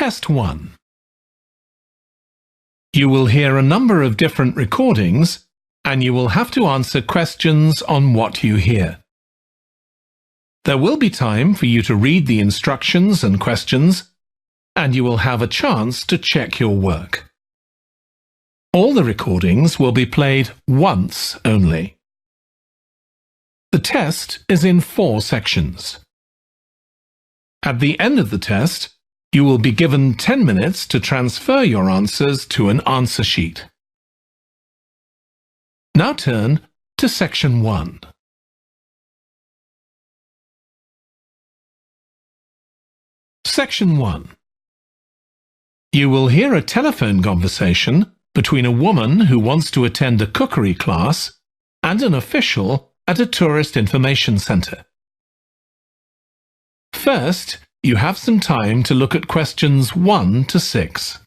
Test 1. You will hear a number of different recordings, and you will have to answer questions on what you hear. There will be time for you to read the instructions and questions, and you will have a chance to check your work. All the recordings will be played once only. The test is in 4 sections. At the end of the test, you will be given 10 minutes to transfer your answers to an answer sheet. Now turn to Section 1. Section 1. You will hear a telephone conversation between a woman who wants to attend a cookery class and an official at a tourist information centre. First, you have some time to look at questions 1 to 6.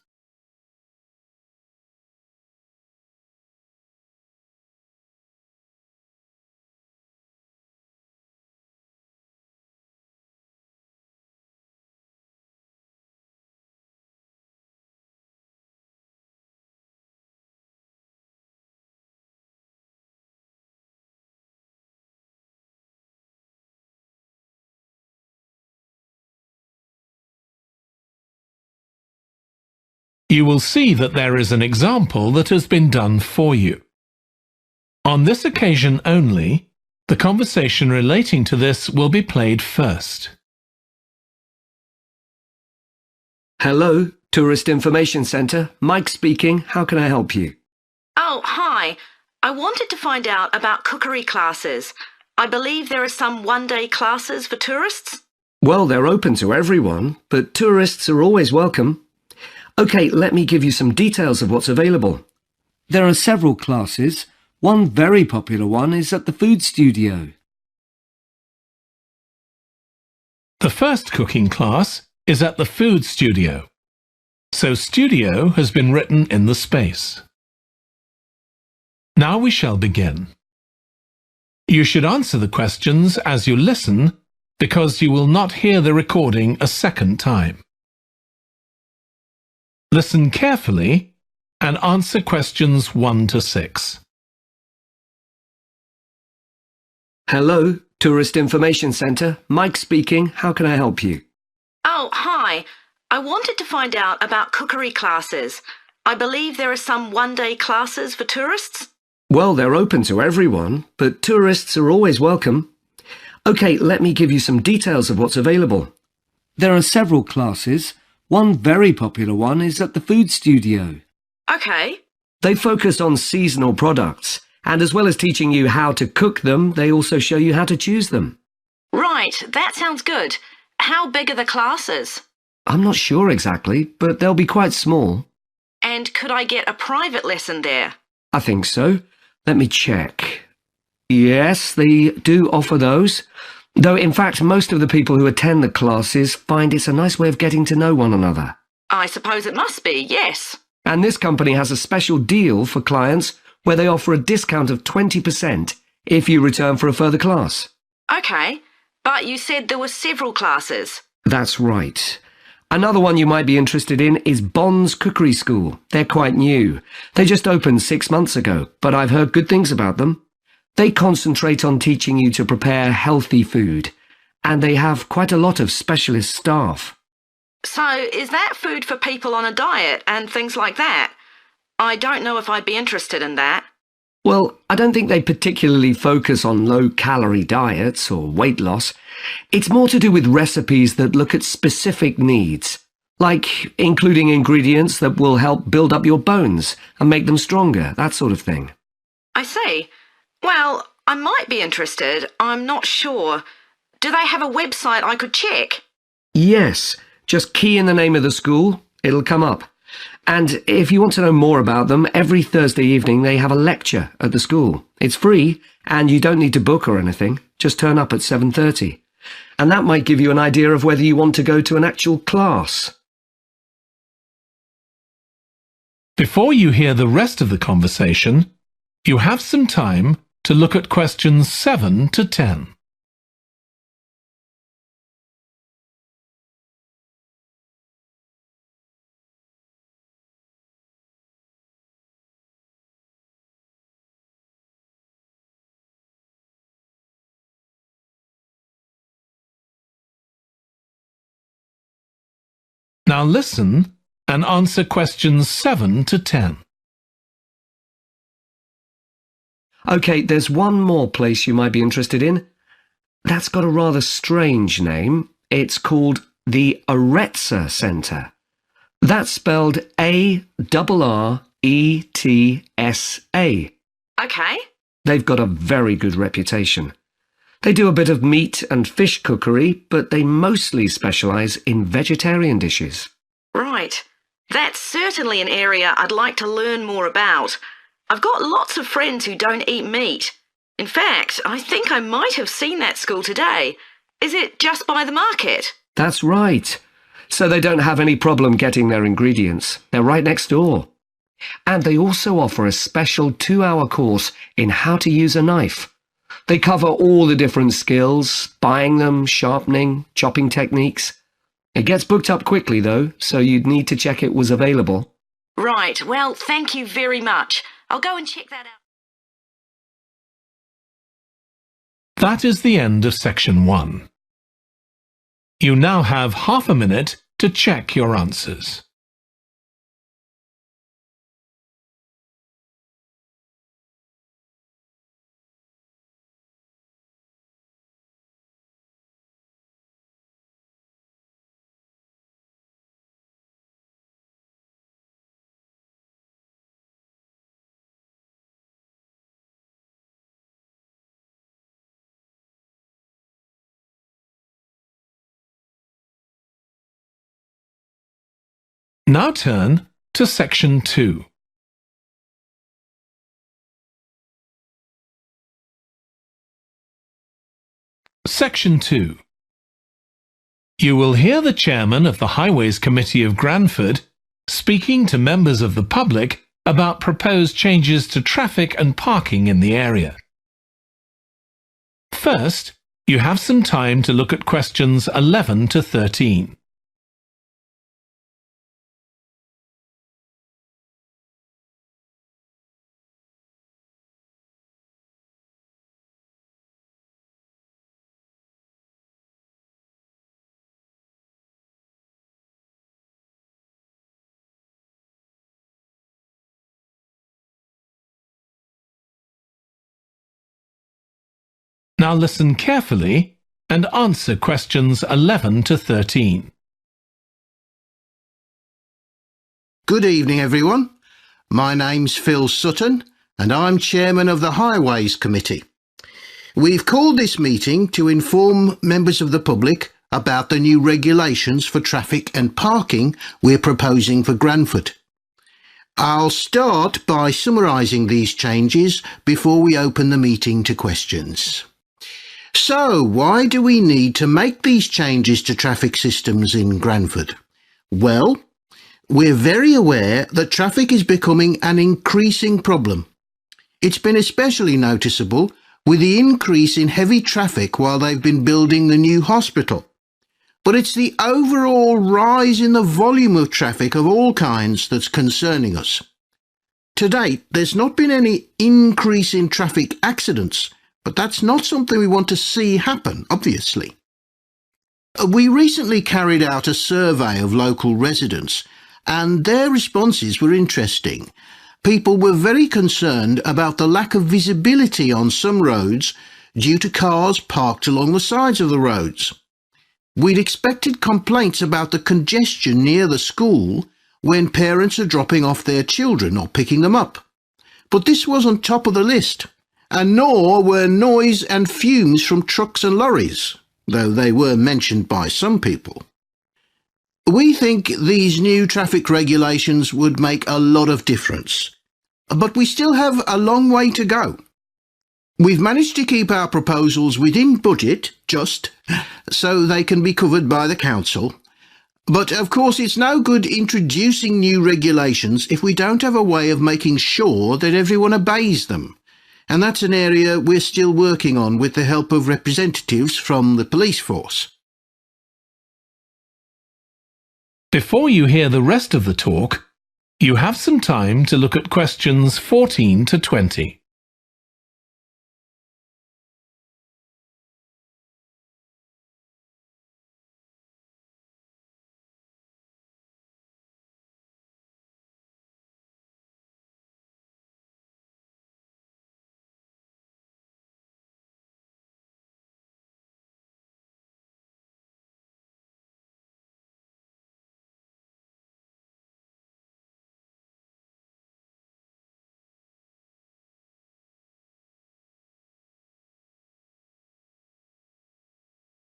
You will see that there is an example that has been done for you. On this occasion only, the conversation relating to this will be played first. Hello, Tourist Information Centre. Mike speaking. How can I help you? Oh, hi. I wanted to find out about cookery classes. I believe there are some one-day classes for tourists. Well, they're open to everyone, but tourists are always welcome. OK, let me give you some details of what's available. There are several classes. One very popular one is at the food studio. The first cooking class is at the food studio, so studio has been written in the space. Now we shall begin. You should answer the questions as you listen because you will not hear the recording a second time. Listen carefully and answer questions 1 to 6. Hello, Tourist Information Centre. Mike speaking. How can I help you? Oh, hi. I wanted to find out about cookery classes. I believe there are some one-day classes for tourists. Well, they're open to everyone, but tourists are always welcome. OK, let me give you some details of what's available. There are several classes. One very popular one is at the food studio. OK. They focus on seasonal products, and as well as teaching you how to cook them, they also show you how to choose them. Right, that sounds good. How big are the classes? I'm not sure exactly, but they'll be quite small. And could I get a private lesson there? I think so. Let me check. Yes, they do offer those. Though, in fact, most of the people who attend the classes find it's a nice way of getting to know one another. I suppose it must be, yes. And this company has a special deal for clients where they offer a discount of 20% if you return for a further class. OK, but you said there were several classes. That's right. Another one you might be interested in is Bond's Cookery School. They're quite new. They just opened 6 months ago, but I've heard good things about them. They concentrate on teaching you to prepare healthy food, and they have quite a lot of specialist staff. So, is that food for people on a diet and things like that? I don't know if I'd be interested in that. Well, I don't think they particularly focus on low-calorie diets or weight loss. It's more to do with recipes that look at specific needs, like including ingredients that will help build up your bones and make them stronger, that sort of thing. I see. Well, I might be interested. I'm not sure. Do they have a website I could check? Yes. Just key in the name of the school. It'll come up. And if you want to know more about them, every Thursday evening they have a lecture at the school. It's free, and you don't need to book or anything. Just turn up at 7:30. And that might give you an idea of whether you want to go to an actual class. Before you hear the rest of the conversation, you have some time to look at questions 7 to 10. Now listen and answer questions 7 to 10. OK, there's one more place you might be interested in. That's got a rather strange name. It's called the Aretsa Centre. That's spelled A-R-R-E-T-S-A. OK. They've got a very good reputation. They do a bit of meat and fish cookery, but they mostly specialise in vegetarian dishes. Right. That's certainly an area I'd like to learn more about. I've got lots of friends who don't eat meat. In fact, I think I might have seen that school today. Is it just by the market? That's right. So they don't have any problem getting their ingredients. They're right next door. And they also offer a special 2-hour course in how to use a knife. They cover all the different skills, buying them, sharpening, chopping techniques. It gets booked up quickly though, so you'd need to check it was available. Right, well, thank you very much. I'll go and check that out. That is the end of section 1. You now have half a minute to check your answers. Now turn to section 2. Section 2. You will hear the chairman of the Highways Committee of Granford speaking to members of the public about proposed changes to traffic and parking in the area. First, you have some time to look at questions 11 to 13. Now listen carefully and answer questions 11 to 13. Good evening, everyone. My name's Phil Sutton, and I'm chairman of the Highways Committee. We've called this meeting to inform members of the public about the new regulations for traffic and parking we're proposing for Granford. I'll start by summarising these changes before we open the meeting to questions. So, why do we need to make these changes to traffic systems in Granford? Well, we're very aware that traffic is becoming an increasing problem. It's been especially noticeable with the increase in heavy traffic while they've been building the new hospital. But it's the overall rise in the volume of traffic of all kinds that's concerning us. To date, there's not been any increase in traffic accidents, but that's not something we want to see happen, obviously. We recently carried out a survey of local residents, and their responses were interesting. People were very concerned about the lack of visibility on some roads due to cars parked along the sides of the roads. We'd expected complaints about the congestion near the school when parents are dropping off their children or picking them up. But this wasn't top of the list, and nor were noise and fumes from trucks and lorries, though they were mentioned by some people. We think these new traffic regulations would make a lot of difference, but we still have a long way to go. We've managed to keep our proposals within budget, just so they can be covered by the council. But of course it's no good introducing new regulations if we don't have a way of making sure that everyone obeys them. And that's an area we're still working on with the help of representatives from the police force. Before you hear the rest of the talk, you have some time to look at questions 14 to 20.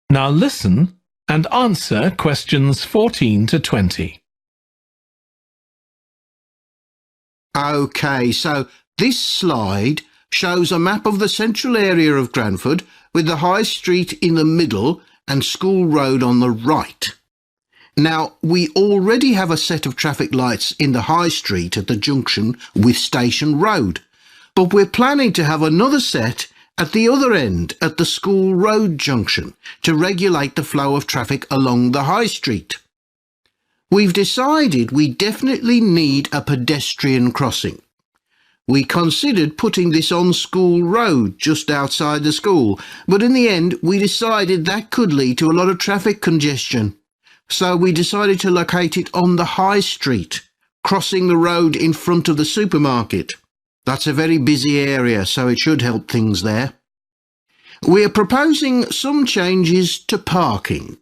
Now listen and answer questions 14 to 20. OK, so this slide shows a map of the central area of Granford with the High Street in the middle and School Road on the right. Now, we already have a set of traffic lights in the High Street at the junction with Station Road, but we're planning to have another set at the other end at the School Road junction to regulate the flow of traffic along the High Street. We've decided we definitely need a pedestrian crossing. We considered putting this on School Road just outside the school, but in the end we decided that could lead to a lot of traffic congestion. So we decided to locate it on the High Street, crossing the road in front of the supermarket. That's a very busy area, so it should help things there. We're proposing some changes to parking.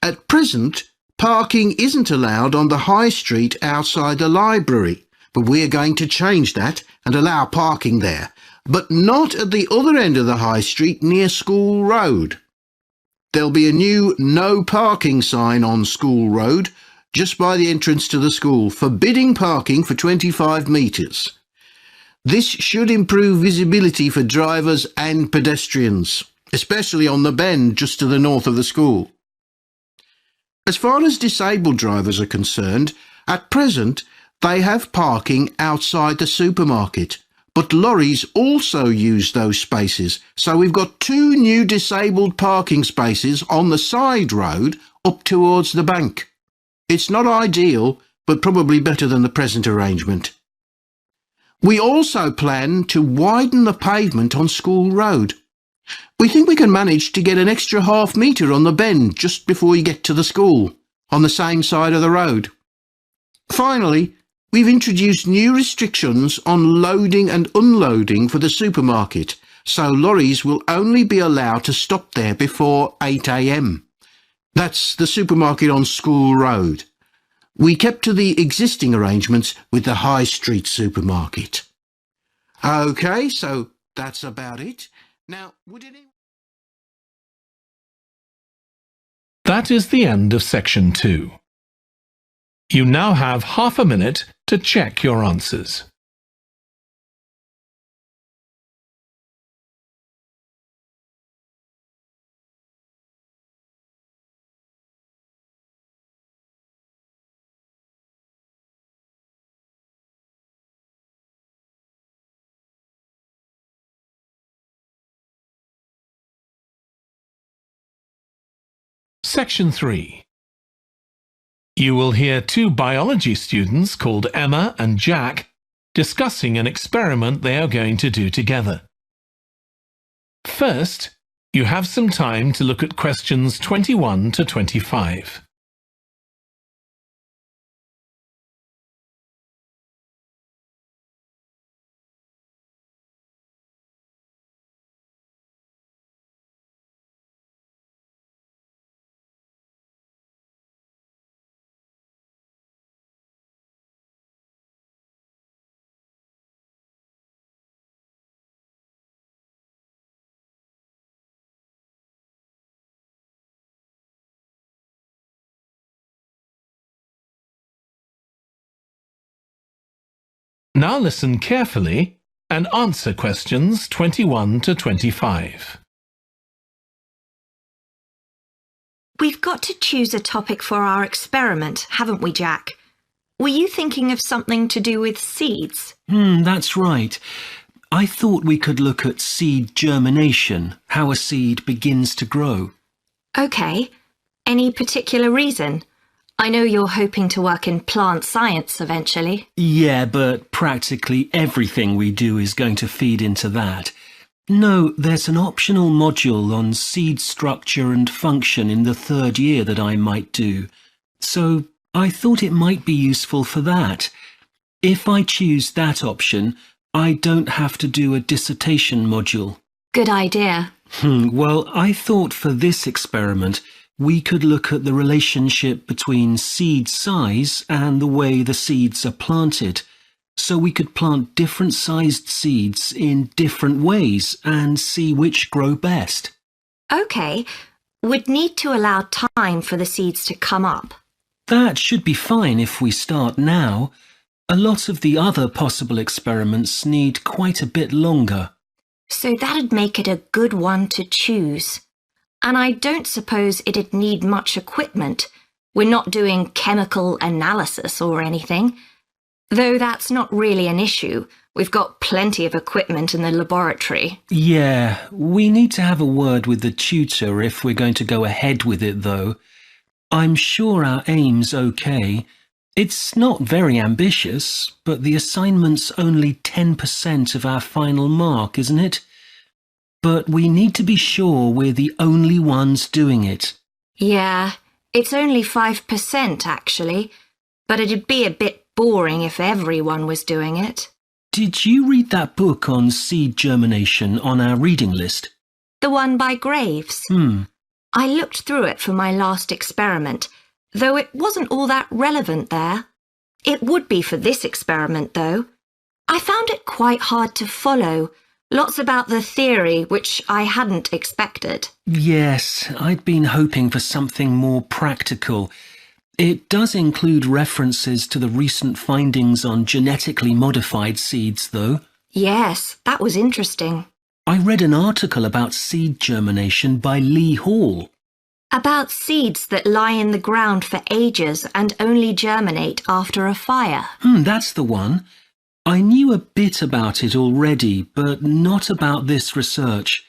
At present, parking isn't allowed on the High Street outside the library, but we're going to change that and allow parking there, but not at the other end of the High Street near School Road. There'll be a new no parking sign on School Road just by the entrance to the school, forbidding parking for 25 metres. This should improve visibility for drivers and pedestrians, especially on the bend just to the north of the school. As far as disabled drivers are concerned, at present they have parking outside the supermarket, but lorries also use those spaces, so we've got 2 new disabled parking spaces on the side road up towards the bank. It's not ideal, but probably better than the present arrangement. We also plan to widen the pavement on School Road. We think we can manage to get an extra ½ metre on the bend just before you get to the school, on the same side of the road. Finally, we've introduced new restrictions on loading and unloading for the supermarket, so lorries will only be allowed to stop there before 8 AM. That's the supermarket on School Road. We kept to the existing arrangements with the High Street supermarket. OK, so that's about it. Now, would anyone... That is the end of section 2. You now have ½ a minute to check your answers. Section 3. You will hear 2 biology students called Emma and Jack discussing an experiment they are going to do together. First, you have some time to look at questions 21 to 25. Now listen carefully and answer questions 21 to 25. We've got to choose a topic for our experiment, haven't we, Jack? Were you thinking of something to do with seeds? That's right. I thought we could look at seed germination, how a seed begins to grow. OK. Any particular reason? I know you're hoping to work in plant science eventually. Yeah, but practically everything we do is going to feed into that. No, there's an optional module on seed structure and function in the 3rd year that I might do. So I thought it might be useful for that. If I choose that option, I don't have to do a dissertation module. Good idea. Well, I thought for this experiment, we could look at the relationship between seed size and the way the seeds are planted. So we could plant different sized seeds in different ways and see which grow best. OK. We'd need to allow time for the seeds to come up. That should be fine if we start now. A lot of the other possible experiments need quite a bit longer. So that'd make it a good one to choose. And I don't suppose it'd need much equipment. We're not doing chemical analysis or anything. Though that's not really an issue. We've got plenty of equipment in the laboratory. Yeah, we need to have a word with the tutor if we're going to go ahead with it, though. I'm sure our aim's okay. It's not very ambitious, but the assignment's only 10% of our final mark, isn't it? But we need to be sure we're the only ones doing it. Yeah, it's only 5% actually, but it'd be a bit boring if everyone was doing it. Did you read that book on seed germination on our reading list? The one by Graves? I looked through it for my last experiment, though it wasn't all that relevant there. It would be for this experiment, though. I found it quite hard to follow. Lots about the theory, which I hadn't expected. Yes, I'd been hoping for something more practical. It does include references to the recent findings on genetically modified seeds, though. Yes, that was interesting. I read an article about seed germination by Lee Hall. About seeds that lie in the ground for ages and only germinate after a fire. That's the one. I knew a bit about it already, but not about this research.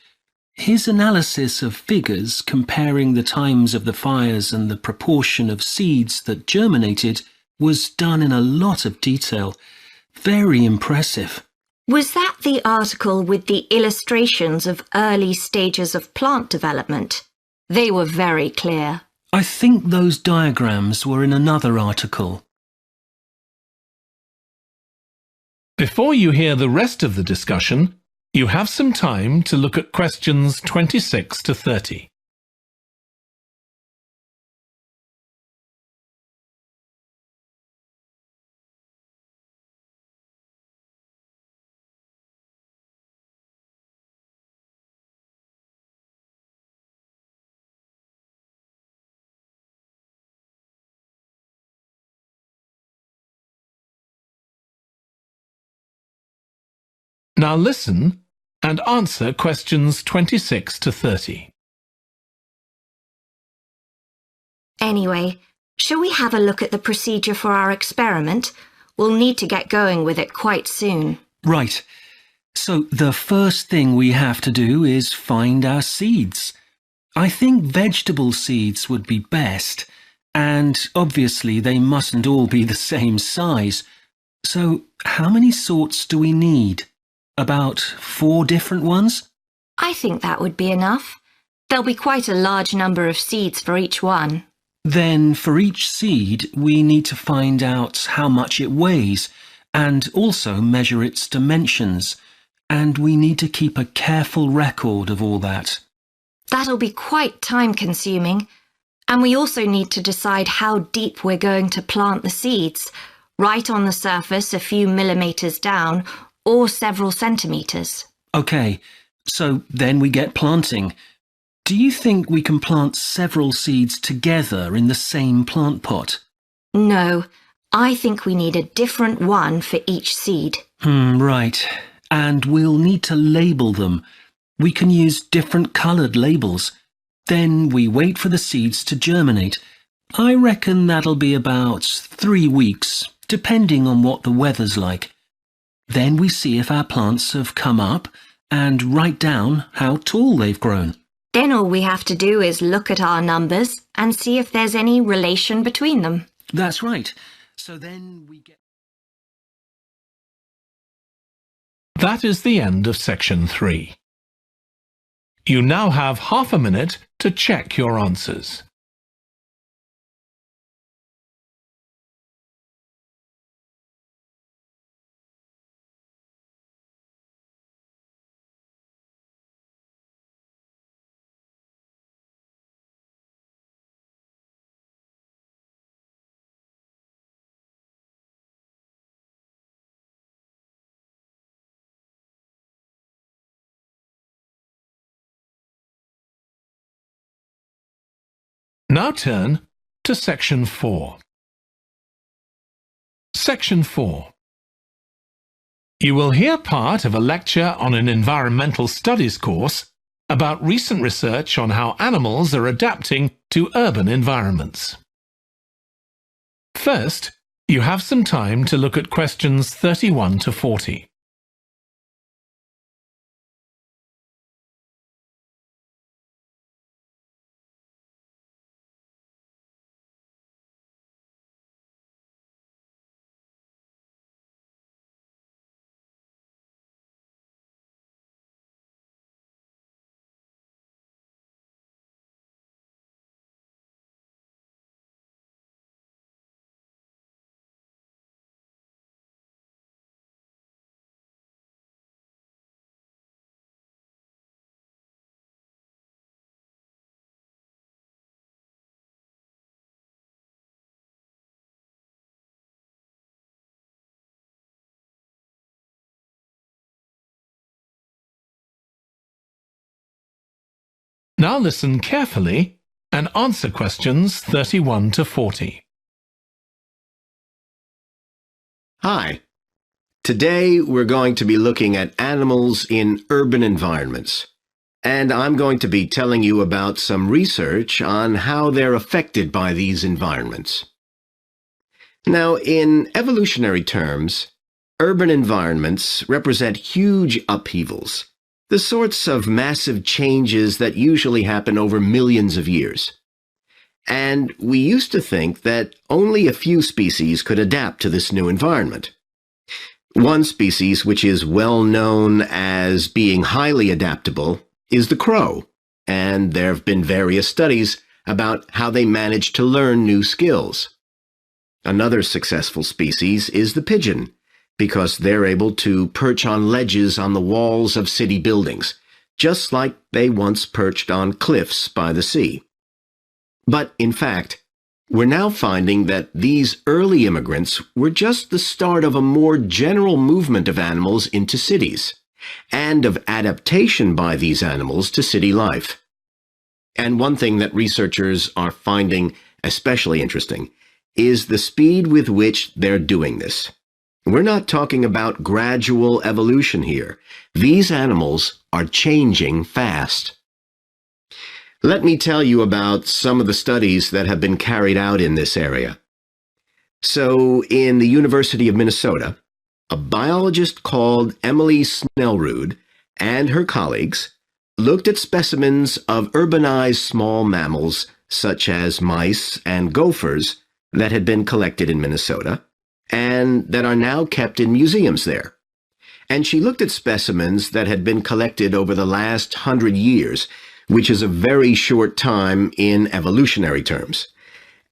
His analysis of figures comparing the times of the fires and the proportion of seeds that germinated was done in a lot of detail. Very impressive. Was that the article with the illustrations of early stages of plant development? They were very clear. I think those diagrams were in another article. Before you hear the rest of the discussion, you have some time to look at questions 26 to 30. Now listen and answer questions 26 to 30. Anyway, shall we have a look at the procedure for our experiment? We'll need to get going with it quite soon. Right. So the first thing we have to do is find our seeds. I think vegetable seeds would be best, and obviously they mustn't all be the same size. So how many sorts do we need? About 4 different ones? I think that would be enough. There'll be quite a large number of seeds for each one. Then for each seed, we need to find out how much it weighs and also measure its dimensions. And we need to keep a careful record of all that. That'll be quite time-consuming. And we also need to decide how deep we're going to plant the seeds. Right on the surface, a few millimetres down, or several centimetres. OK, so then we get planting. Do you think we can plant several seeds together in the same plant pot? No, I think we need a different one for each seed. Right. And we'll need to label them. We can use different coloured labels. Then we wait for the seeds to germinate. I reckon that'll be about 3 weeks, depending on what the weather's like. Then we see if our plants have come up and write down how tall they've grown. Then all we have to do is look at our numbers and see if there's any relation between them. That's right. So then we get... That is the end of section 3. You now have half a minute to check your answers. Now turn to Section 4. Section 4. You will hear part of a lecture on an environmental studies course about recent research on how animals are adapting to urban environments. First, you have some time to look at questions 31 to 40. Now listen carefully and answer questions 31 to 40. Hi. Today we're going to be looking at animals in urban environments. And I'm going to be telling you about some research on how they're affected by these environments. Now, in evolutionary terms, urban environments represent huge upheavals, the sorts of massive changes that usually happen over millions of years. And we used to think that only a few species could adapt to this new environment. One species which is well known as being highly adaptable is the crow, and there have been various studies about how they manage to learn new skills. Another successful species is the pigeon, because they're able to perch on ledges on the walls of city buildings, just like they once perched on cliffs by the sea. But in fact, we're now finding that these early immigrants were just the start of a more general movement of animals into cities, and of adaptation by these animals to city life. And one thing that researchers are finding especially interesting is the speed with which they're doing this. We're not talking about gradual evolution here. These animals are changing fast. Let me tell you about some of the studies that have been carried out in this area. So, in the University of Minnesota, a biologist called Emily Snellrud and her colleagues looked at specimens of urbanized small mammals such as mice and gophers that had been collected in Minnesota and that are now kept in museums there. And she looked at specimens that had been collected over the last 100 years, which is a very short time in evolutionary terms.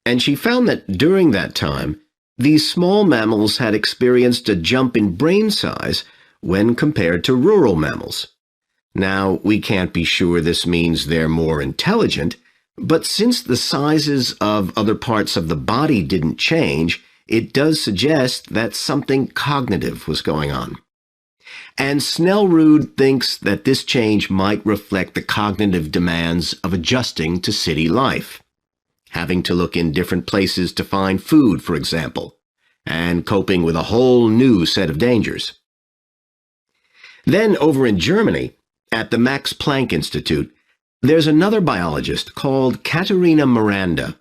And she found that during that time, these small mammals had experienced a jump in brain size when compared to rural mammals. Now, we can't be sure this means they're more intelligent, but since the sizes of other parts of the body didn't change, it does suggest that something cognitive was going on. And Snellrud thinks that this change might reflect the cognitive demands of adjusting to city life, having to look in different places to find food, for example, and coping with a whole new set of dangers. Then over in Germany, at the Max Planck Institute, there's another biologist called Katharina Miranda,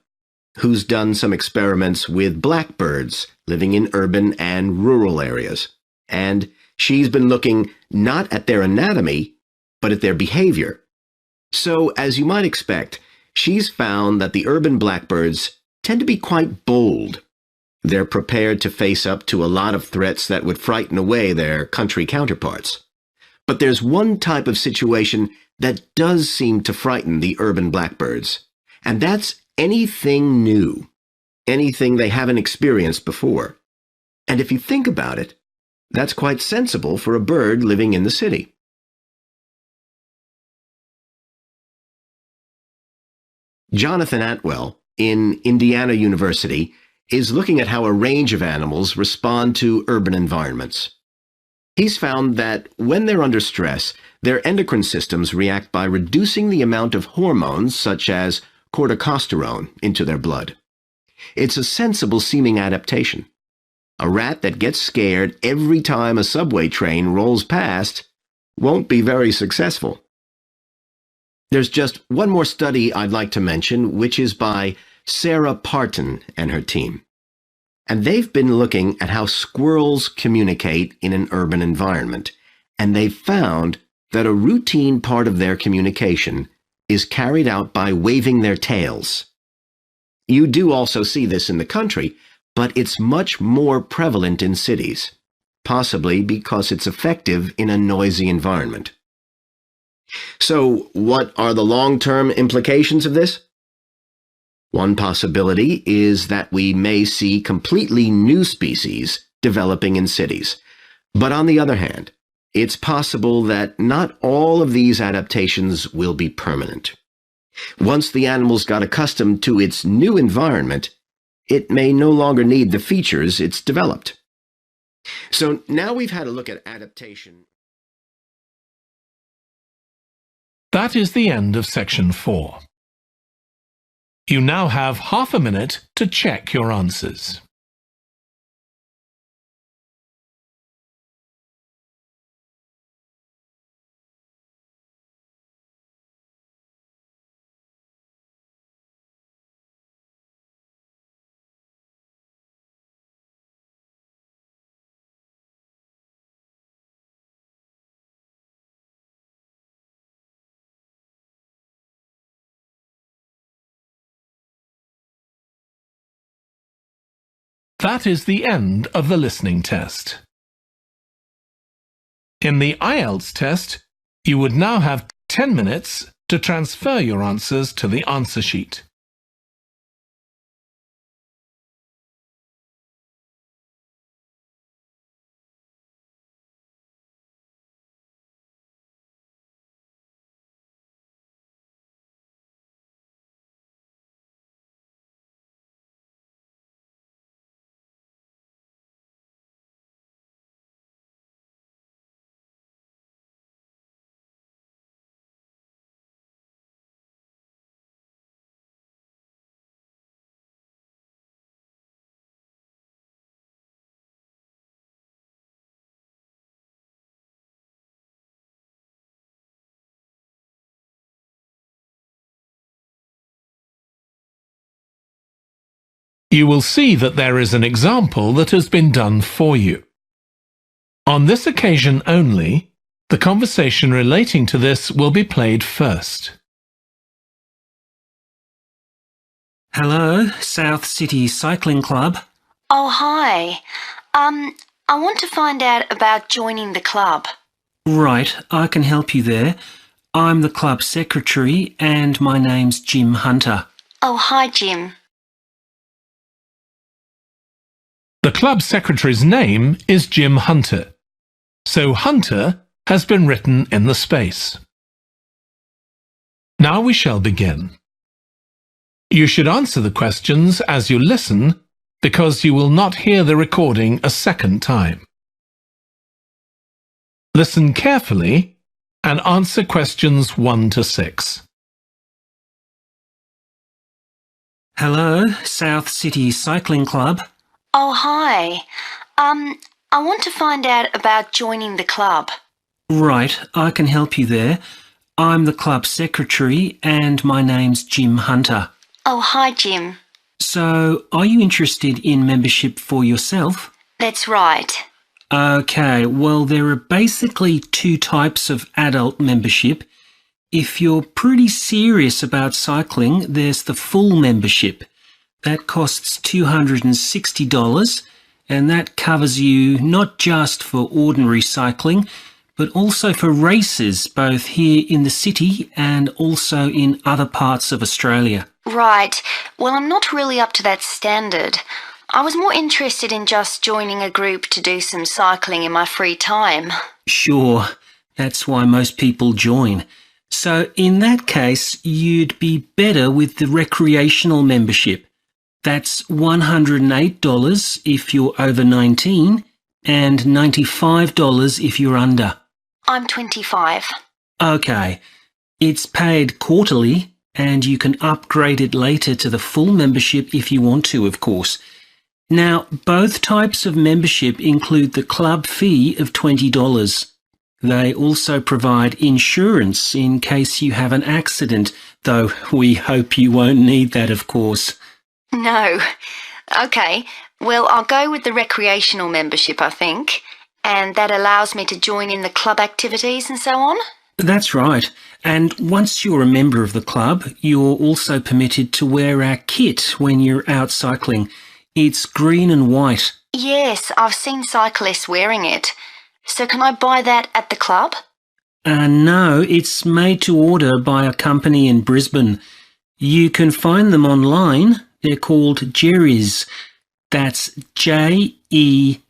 who's done some experiments with blackbirds living in urban and rural areas. And she's been looking not at their anatomy, but at their behavior. So, as you might expect, she's found that the urban blackbirds tend to be quite bold. They're prepared to face up to a lot of threats that would frighten away their country counterparts. But there's one type of situation that does seem to frighten the urban blackbirds, and that's anything new, anything they haven't experienced before. And if you think about it, that's quite sensible for a bird living in the city. Jonathan Atwell, in Indiana University, is looking at how a range of animals respond to urban environments. He's found that when they're under stress, their endocrine systems react by reducing the amount of hormones such as corticosterone into their blood. It's a sensible-seeming adaptation. A rat that gets scared every time a subway train rolls past won't be very successful. There's just one more study I'd like to mention, which is by Sarah Parton and her team. And they've been looking at how squirrels communicate in an urban environment, and they've found that a routine part of their communication is carried out by waving their tails. You do also see this in the country, but it's much more prevalent in cities, possibly because it's effective in a noisy environment. So, what are the long-term implications of this? One possibility is that we may see completely new species developing in cities. But on the other hand, it's possible that not all of these adaptations will be permanent. Once the animal's got accustomed to its new environment, it may no longer need the features it's developed. So now we've had a look at adaptation. That is the end of section 4. You now have half a minute to check your answers. That is the end of the listening test. In the IELTS test, you would now have 10 minutes to transfer your answers to the answer sheet. You will see that there is an example that has been done for you. On this occasion only, the conversation relating to this will be played first. Hello, South City Cycling Club. Oh, hi. I want to find out about joining the club. Right, I can help you there. I'm the club secretary and my name's Jim Hunter. Oh, hi, Jim. The club secretary's name is Jim Hunter, so Hunter has been written in the space. Now we shall begin. You should answer the questions as you listen because you will not hear the recording a second time. Listen carefully and answer questions 1 to 6. Hello, South City Cycling Club. Oh, hi. I want to find out about joining the club. Right, I can help you there. I'm the club secretary and my name's Jim Hunter. Oh, hi, Jim. So, are you interested in membership for yourself? That's right. Okay, well, there are basically 2 types of adult membership. If you're pretty serious about cycling, there's the full membership. That costs $260, and that covers you not just for ordinary cycling, but also for races both here in the city and also in other parts of Australia. Right. Well, I'm not really up to that standard. I was more interested in just joining a group to do some cycling in my free time. Sure, that's why most people join. So in that case, you'd be better with the recreational membership. That's $108 if you're over 19 and $95 if you're under. I'm 25. Okay, it's paid quarterly, and you can upgrade it later to the full membership if you want to, of course. Now, both types of membership include the club fee of $20. They also provide insurance in case you have an accident, though we hope you won't need that, of course. No. OK, well, I'll go with the recreational membership, I think, and that allows me to join in the club activities and so on. That's right. And once you're a member of the club, you're also permitted to wear our kit when you're out cycling. It's green and white. Yes, I've seen cyclists wearing it. So can I buy that at the club? No, it's made to order by a company in Brisbane. You can find them online. They're called Jerry's. That's Jerriz.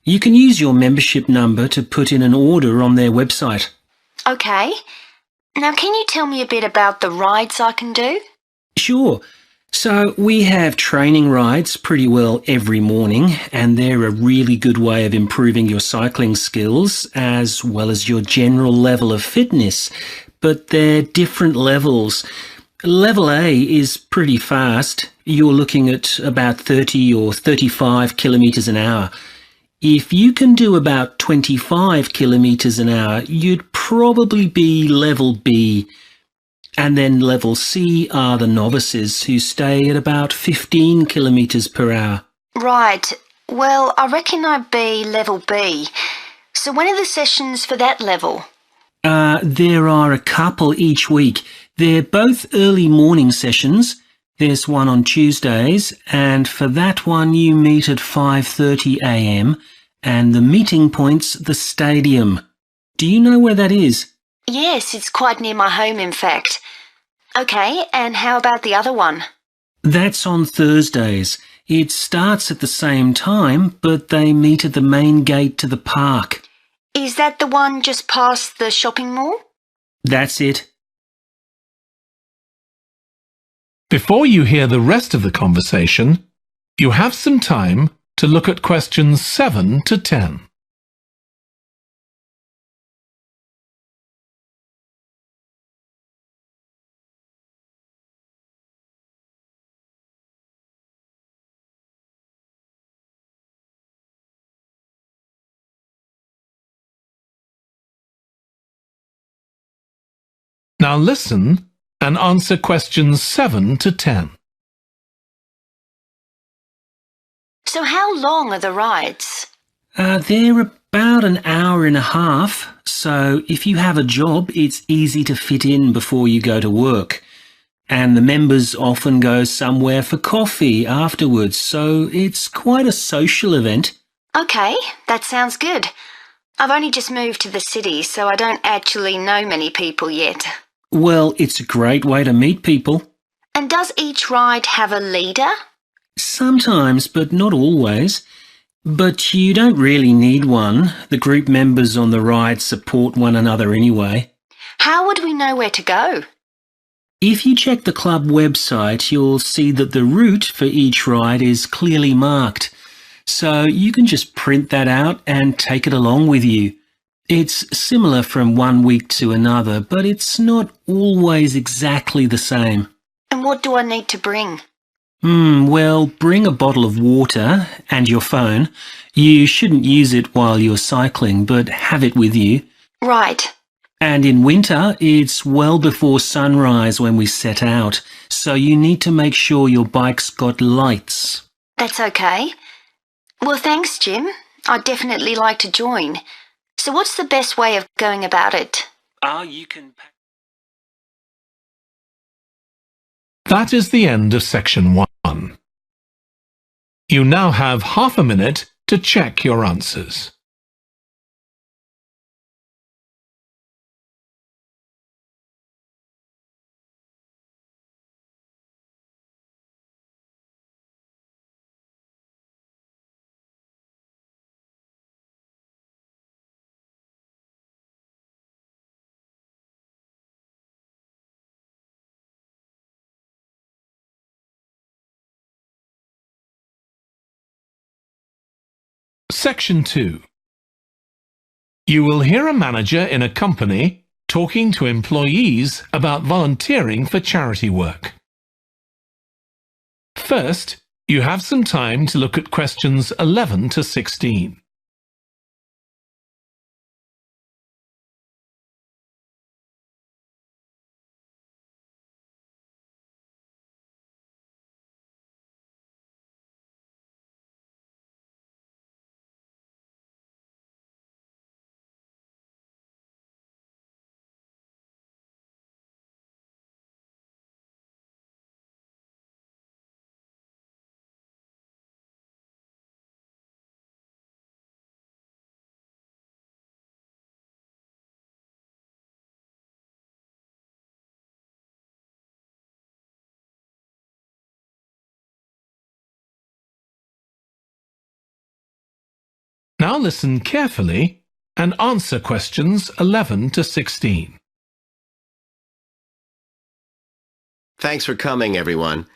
You can use your membership number to put in an order on their website. OK. Now can you tell me a bit about the rides I can do? Sure. So we have training rides pretty well every morning, and they're a really good way of improving your cycling skills as well as your general level of fitness. But they're different levels. Level A is pretty fast. You're looking at about 30 or 35 kilometres an hour. If you can do about 25 kilometres an hour, you'd probably be level B. And then level C are the novices who stay at about 15 kilometres per hour. Right. Well, I reckon I'd be level B. So when are the sessions for that level? There are a couple each week. They're both early morning sessions. There's one on Tuesdays, and for that one you meet at 5:30 a.m, and the meeting point's the stadium. Do you know where that is? Yes, it's quite near my home, in fact. OK, and how about the other one? That's on Thursdays. It starts at the same time, but they meet at the main gate to the park. Is that the one just past the shopping mall? That's it. Before you hear the rest of the conversation, you have some time to look at questions 7 to 10. Now listen and answer questions 7 to 10. So how long are the rides? They're about an hour and a half, so if you have a job, it's easy to fit in before you go to work. And the members often go somewhere for coffee afterwards, so it's quite a social event. OK, that sounds good. I've only just moved to the city, so I don't actually know many people yet. Well, it's a great way to meet people. And does each ride have a leader? Sometimes, but not always. But you don't really need one. The group members on the ride support one another anyway. How would we know where to go? If you check the club website, you'll see that the route for each ride is clearly marked. So you can just print that out and take it along with you. It's similar from one week to another, but it's not always exactly the same. And what do I need to bring? Well, bring a bottle of water and your phone. You shouldn't use it while you're cycling, but have it with you. Right. And in winter, it's well before sunrise when we set out, so you need to make sure your bike's got lights. That's OK. Well, thanks, Jim. I'd definitely like to join. So what's the best way of going about it? You can... That is the end of section 1. You now have half a minute to check your answers. Section 2. You will hear a manager in a company talking to employees about volunteering for charity work. First, you have some time to look at questions 11 to 16. Now listen carefully and answer questions 11 to 16. Thanks for coming, everyone.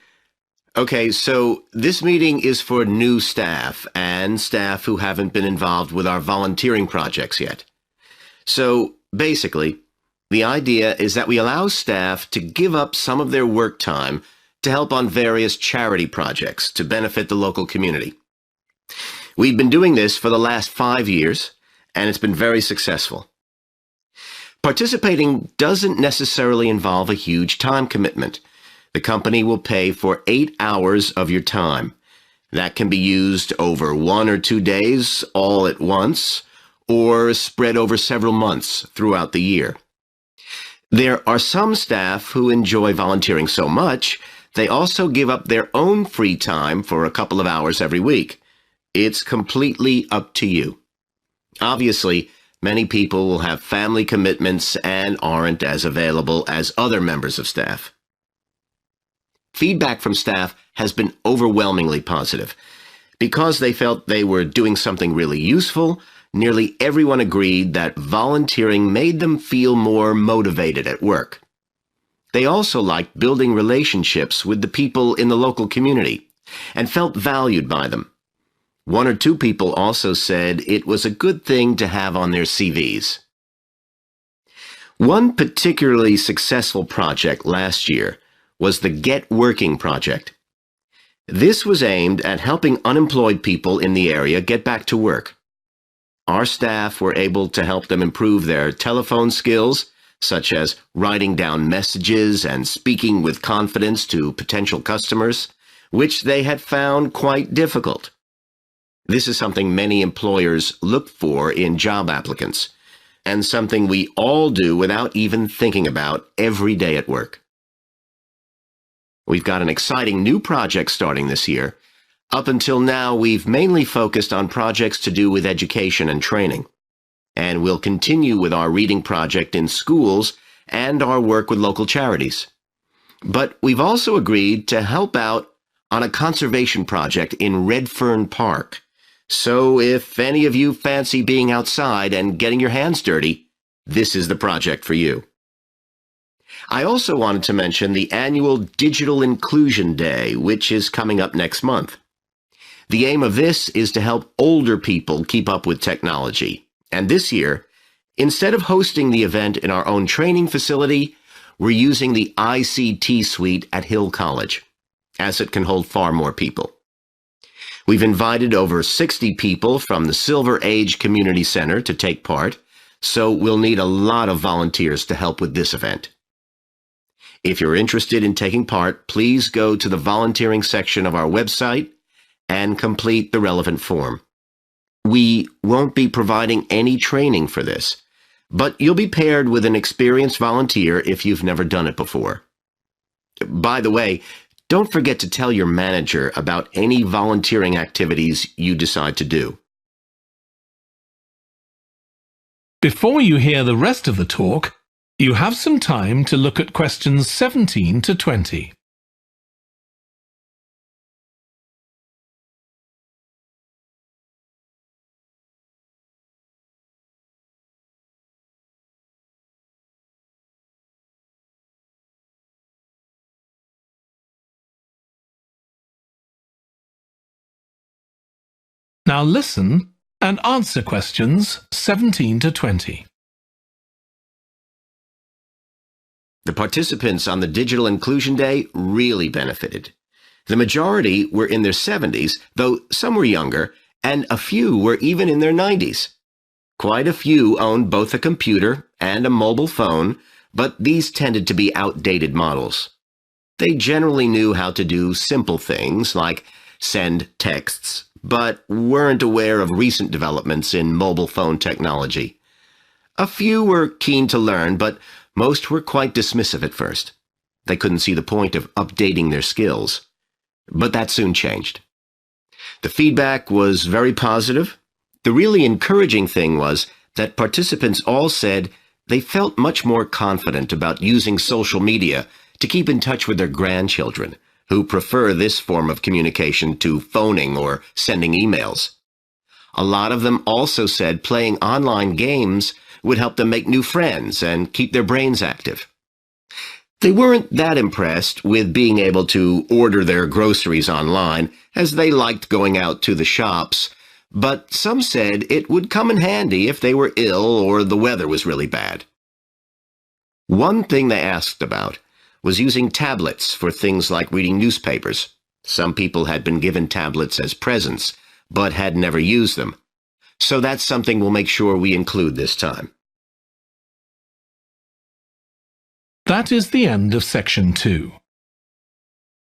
Okay, so this meeting is for new staff and staff who haven't been involved with our volunteering projects yet. So basically, the idea is that we allow staff to give up some of their work time to help on various charity projects to benefit the local community. We've been doing this for the last 5 years, and it's been very successful. Participating doesn't necessarily involve a huge time commitment. The company will pay for 8 hours of your time. That can be used over 1 or 2 days all at once, or spread over several months throughout the year. There are some staff who enjoy volunteering so much, they also give up their own free time for a couple of hours every week. It's completely up to you. Obviously, many people will have family commitments and aren't as available as other members of staff. Feedback from staff has been overwhelmingly positive. Because they felt they were doing something really useful, nearly everyone agreed that volunteering made them feel more motivated at work. They also liked building relationships with the people in the local community and felt valued by them. 1 or 2 people also said it was a good thing to have on their CVs. One particularly successful project last year was the Get Working project. This was aimed at helping unemployed people in the area get back to work. Our staff were able to help them improve their telephone skills, such as writing down messages and speaking with confidence to potential customers, which they had found quite difficult. This is something many employers look for in job applicants, and something we all do without even thinking about every day at work. We've got an exciting new project starting this year. Up until now, we've mainly focused on projects to do with education and training, and we'll continue with our reading project in schools and our work with local charities. But we've also agreed to help out on a conservation project in Redfern Park. So if any of you fancy being outside and getting your hands dirty, this is the project for you. I also wanted to mention the annual Digital Inclusion Day, which is coming up next month. The aim of this is to help older people keep up with technology. And this year, instead of hosting the event in our own training facility, we're using the ICT suite at Hill College, as it can hold far more people. We've invited over 60 people from the Silver Age Community Center to take part, so we'll need a lot of volunteers to help with this event. If you're interested in taking part, please go to the volunteering section of our website and complete the relevant form. We won't be providing any training for this, but you'll be paired with an experienced volunteer if you've never done it before. By the way, don't forget to tell your manager about any volunteering activities you decide to do. Before you hear the rest of the talk, you have some time to look at questions 17 to 20. Now listen and answer questions 17 to 20. The participants on the Digital Inclusion Day really benefited. The majority were in their 70s, though some were younger, and a few were even in their 90s. Quite a few owned both a computer and a mobile phone, but these tended to be outdated models. They generally knew how to do simple things like send texts, but weren't aware of recent developments in mobile phone technology. A few were keen to learn, but most were quite dismissive at first. They couldn't see the point of updating their skills. But that soon changed. The feedback was very positive. The really encouraging thing was that participants all said they felt much more confident about using social media to keep in touch with their grandchildren, who prefer this form of communication to phoning or sending emails. A lot of them also said playing online games would help them make new friends and keep their brains active. They weren't that impressed with being able to order their groceries online, as they liked going out to the shops, but some said it would come in handy if they were ill or the weather was really bad. One thing they asked about was using tablets for things like reading newspapers. Some people had been given tablets as presents, but had never used them. So that's something we'll make sure we include this time. That is the end of section 2.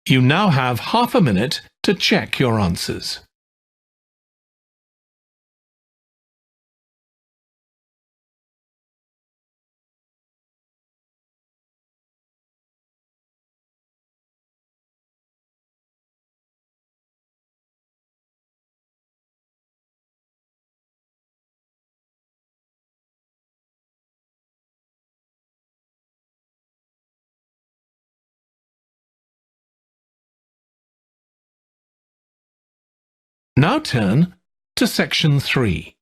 You now have half a minute to check your answers. Now turn to section 3.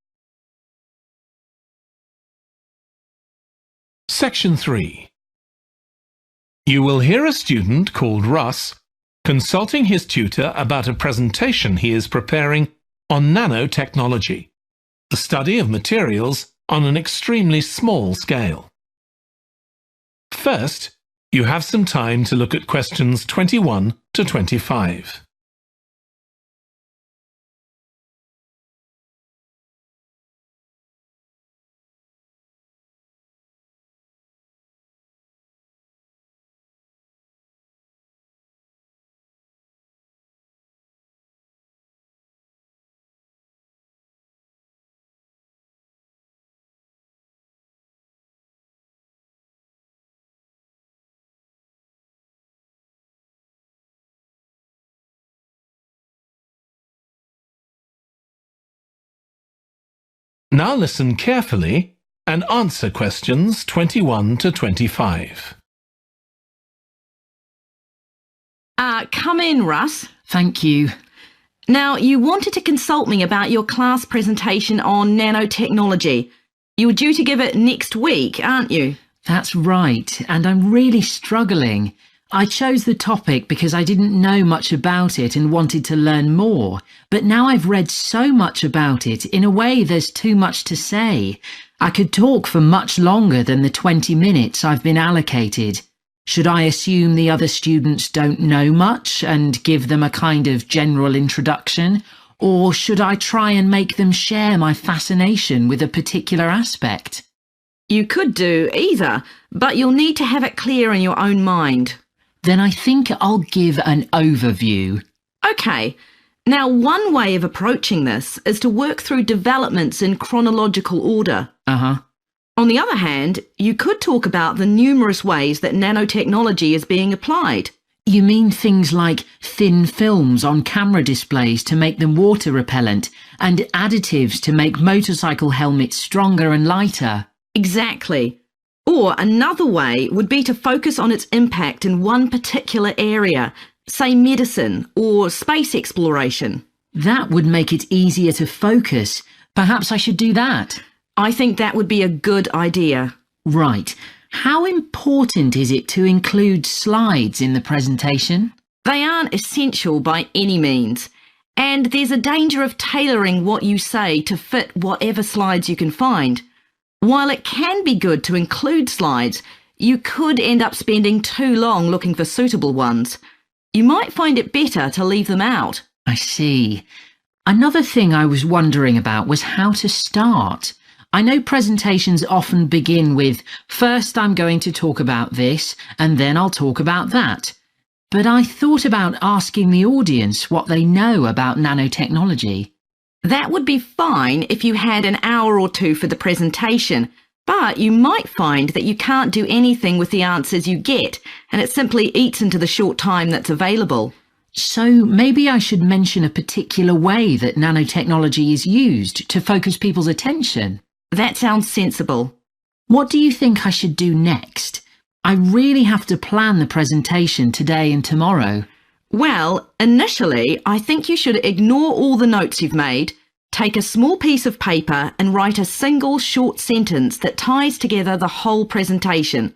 Section 3. You will hear a student called Russ consulting his tutor about a presentation he is preparing on nanotechnology, the study of materials on an extremely small scale. First, you have some time to look at questions 21 to 25. Now listen carefully and answer questions 21 to 25. Come in, Russ. Thank you. Now, you wanted to consult me about your class presentation on nanotechnology. You were due to give it next week, aren't you? That's right, and I'm really struggling. I chose the topic because I didn't know much about it and wanted to learn more, but now I've read so much about it, in a way there's too much to say. I could talk for much longer than the 20 minutes I've been allocated. Should I assume the other students don't know much and give them a kind of general introduction? Or should I try and make them share my fascination with a particular aspect? You could do either, but you'll need to have it clear in your own mind. Then I think I'll give an overview. OK. Now, one way of approaching this is to work through developments in chronological order. On the other hand, you could talk about the numerous ways that nanotechnology is being applied. You mean things like thin films on camera displays to make them water repellent and additives to make motorcycle helmets stronger and lighter? Exactly. Or another way would be to focus on its impact in one particular area, say medicine or space exploration. That would make it easier to focus. Perhaps I should do that. I think that would be a good idea. Right. How important is it to include slides in the presentation? They aren't essential by any means, and there's a danger of tailoring what you say to fit whatever slides you can find. While it can be good to include slides, You could end up spending too long looking for suitable ones. You might find it better to leave them out. I see. Another thing I was wondering about was how to start. I know presentations often begin with, first I'm going to talk about this, and then I'll talk about that. But I thought about asking the audience what they know about nanotechnology. That would be fine if you had an hour or two for the presentation, but you might find that you can't do anything with the answers you get, and it simply eats into the short time that's available. So maybe I should mention a particular way that nanotechnology is used to focus people's attention. That sounds sensible. What do you think I should do next? I really have to plan the presentation today and tomorrow. Well, initially, I think you should ignore all the notes you've made, take a small piece of paper and write a single short sentence that ties together the whole presentation.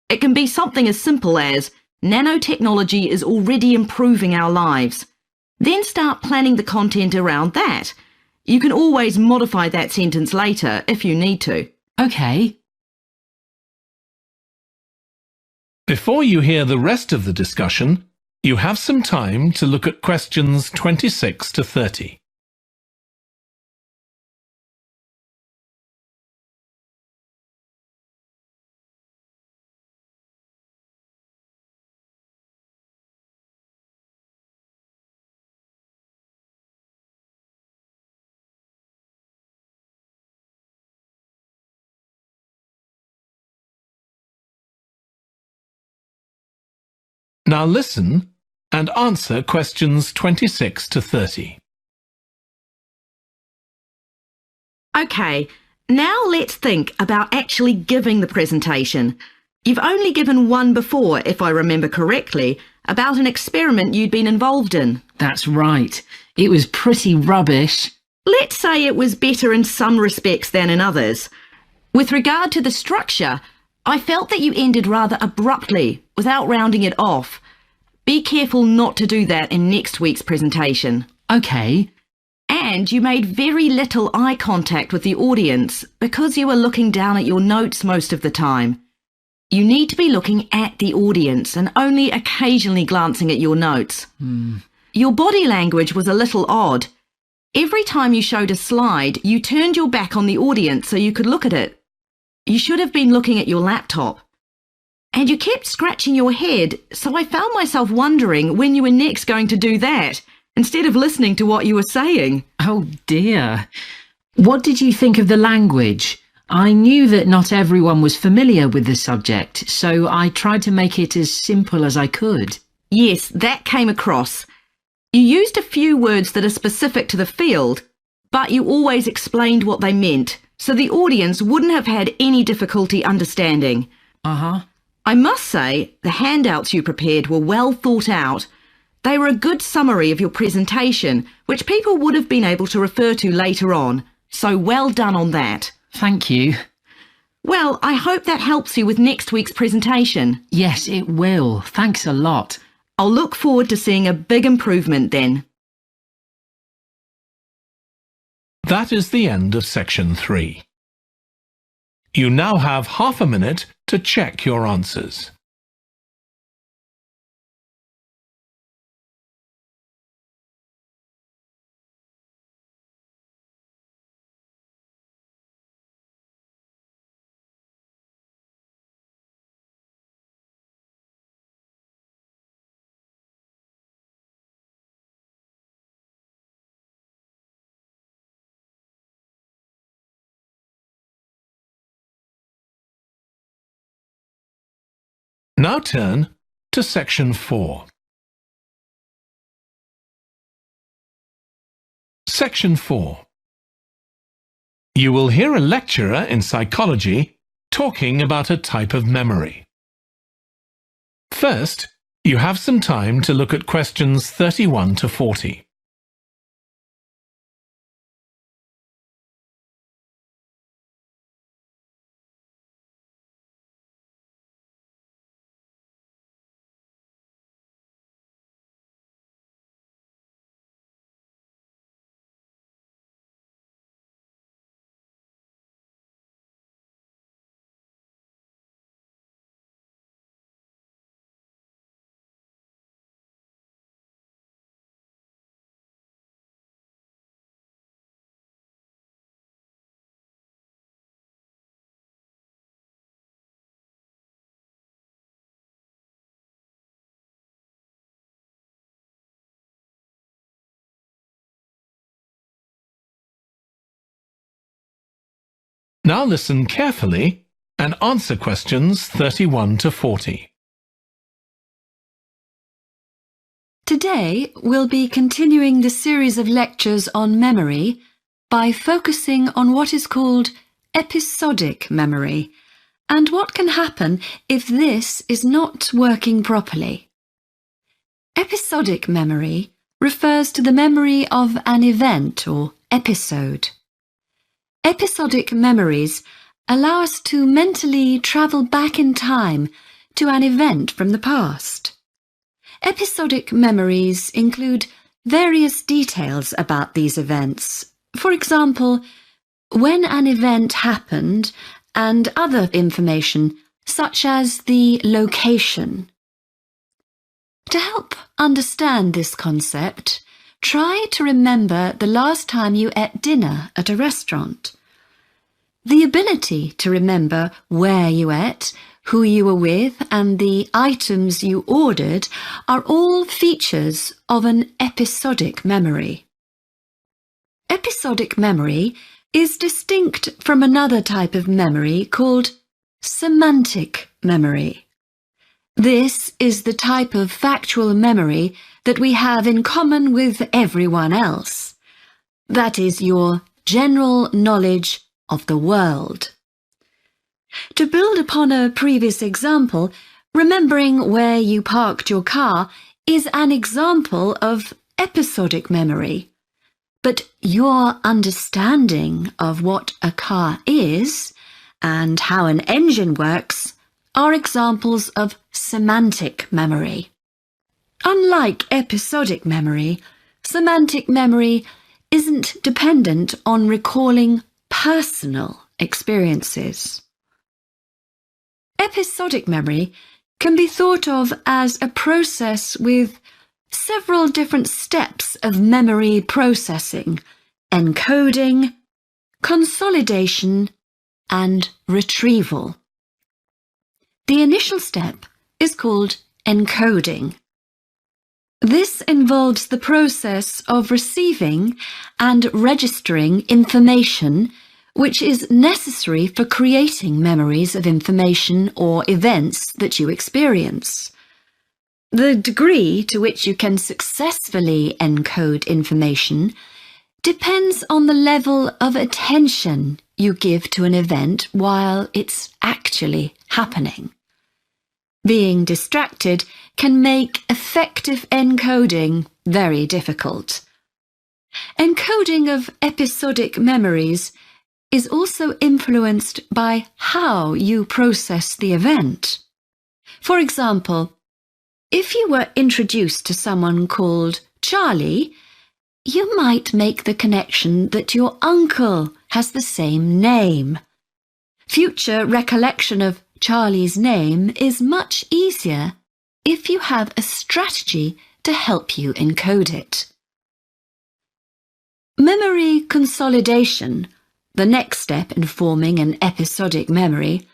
It can be something as simple as, nanotechnology is already improving our lives. Then start planning the content around that. You can always modify that sentence later if you need to. Okay. Before you hear the rest of the discussion, you have some time to look at questions 26 to 30. Now listen and answer questions 26 to 30. Okay, now let's think about actually giving the presentation. You've only given one before, if I remember correctly, about an experiment you'd been involved in. That's right. It was pretty rubbish. Let's say it was better in some respects than in others. With regard to the structure, I felt that you ended rather abruptly, without rounding it off. Be careful not to do that in next week's presentation. Okay. And you made very little eye contact with the audience because you were looking down at your notes most of the time. You need to be looking at the audience and only occasionally glancing at your notes. Your body language was a little odd. Every time you showed a slide, you turned your back on the audience so you could look at it. You should have been looking at your laptop. And you kept scratching your head, so I found myself wondering when you were next going to do that, instead of listening to what you were saying. Oh dear. What did you think of the language? I knew that not everyone was familiar with the subject, so I tried to make it as simple as I could. Yes, that came across. You used a few words that are specific to the field, but you always explained what they meant, so the audience wouldn't have had any difficulty understanding. I must say, the handouts you prepared were well thought out. They were a good summary of your presentation, which people would have been able to refer to later on, so well done on that. Thank you. Well, I hope that helps you with next week's presentation. Yes, it will. Thanks a lot. I'll look forward to seeing a big improvement then. That is the end of section 3. You now have half a minute to check your answers. Now turn to section 4. Section 4. You will hear a lecturer in psychology talking about a type of memory. First, you have some time to look at questions 31 to 40. Now listen carefully and answer questions 31 to 40. Today, we'll be continuing the series of lectures on memory by focusing on what is called episodic memory and what can happen if this is not working properly. Episodic memory refers to the memory of an event or episode. Episodic memories allow us to mentally travel back in time to an event from the past. Episodic memories include various details about these events. For example, when an event happened and other information such as the location. To help understand this concept, try to remember the last time you ate dinner at a restaurant. The ability to remember where you ate, who you were with, and the items you ordered are all features of an episodic memory. Episodic memory is distinct from another type of memory called semantic memory. This is the type of factual memory that we have in common with everyone else. That is your general knowledge of the world. To build upon a previous example, remembering where you parked your car is an example of episodic memory. But your understanding of what a car is and how an engine works are examples of semantic memory. Unlike episodic memory, semantic memory isn't dependent on recalling personal experiences. Episodic memory can be thought of as a process with several different steps of memory processing, encoding, consolidation, and retrieval. The initial step is called encoding. This involves the process of receiving and registering information which is necessary for creating memories of information or events that you experience. The degree to which you can successfully encode information depends on the level of attention you give to an event while it's actually happening. Being distracted can make effective encoding very difficult. Encoding of episodic memories is also influenced by how you process the event. For example, if you were introduced to someone called Charlie, you might make the connection that your uncle has the same name. Future recollection of Charlie's name is much easier if you have a strategy to help you encode it. Memory consolidation, the next step in forming an episodic memory,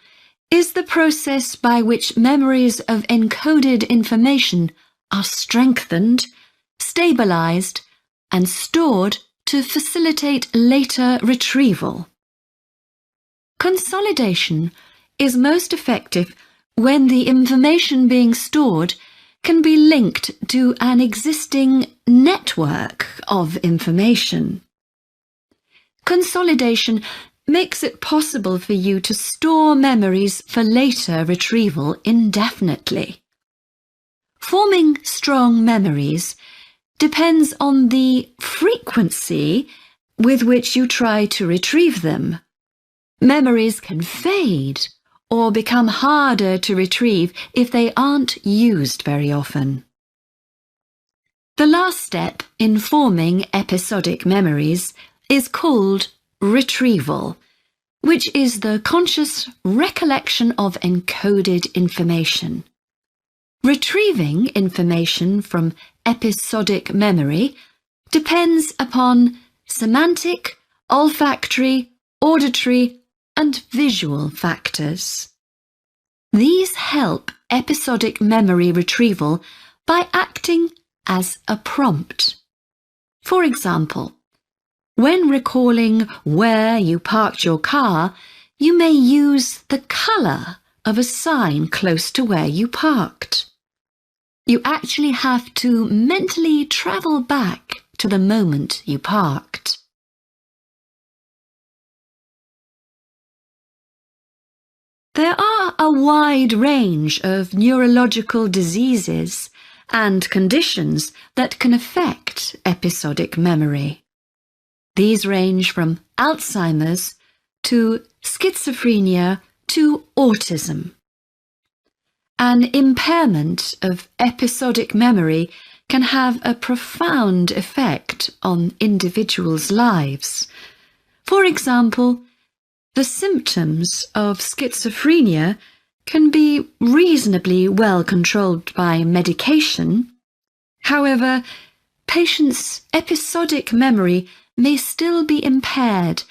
is the process by which memories of encoded information are strengthened, stabilized, and stored to facilitate later retrieval. Consolidation is most effective when the information being stored can be linked to an existing network of information. Consolidation makes it possible for you to store memories for later retrieval indefinitely. Forming strong memories depends on the frequency with which you try to retrieve them. Memories can fade or become harder to retrieve if they aren't used very often. The last step in forming episodic memories is called retrieval, which is the conscious recollection of encoded information. Retrieving information from episodic memory depends upon semantic, olfactory, auditory, and visual factors. These help episodic memory retrieval by acting as a prompt. For example, when recalling where you parked your car, you may use the colour of a sign close to where you parked. You actually have to mentally travel back to the moment you parked. There are a wide range of neurological diseases and conditions that can affect episodic memory. These range from Alzheimer's to schizophrenia to autism. An impairment of episodic memory can have a profound effect on individuals' lives. For example, the symptoms of schizophrenia can be reasonably well controlled by medication. However, patients' episodic memory may still be impaired,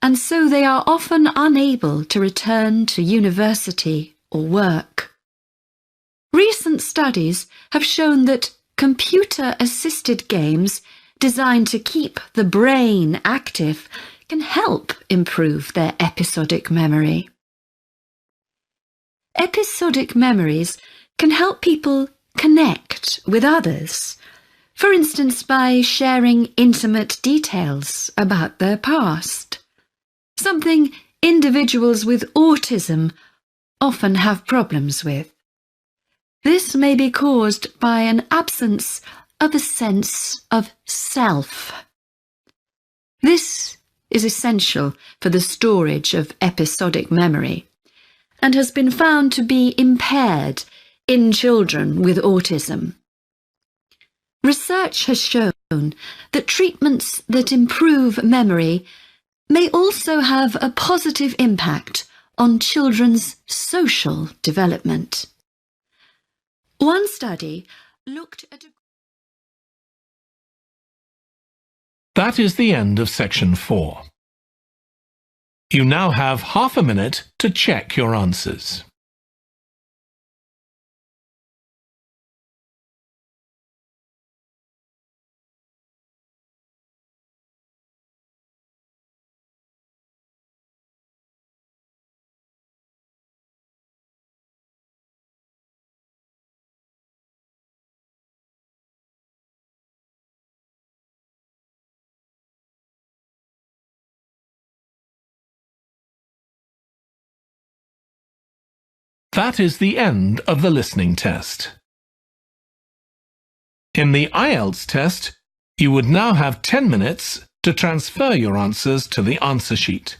and so they are often unable to return to university or work. Recent studies have shown that computer-assisted games designed to keep the brain active can help improve their episodic memory. Episodic memories can help people connect with others, for instance by sharing intimate details about their past, something individuals with autism often have problems with. This may be caused by an absence of a sense of self. This is essential for the storage of episodic memory and has been found to be impaired in children with autism. Research has shown that treatments that improve memory may also have a positive impact on children's social development. One study looked at That is the end of section 4. You now have half a minute to check your answers. That is the end of the listening test. In the IELTS test, you would now have 10 minutes to transfer your answers to the answer sheet.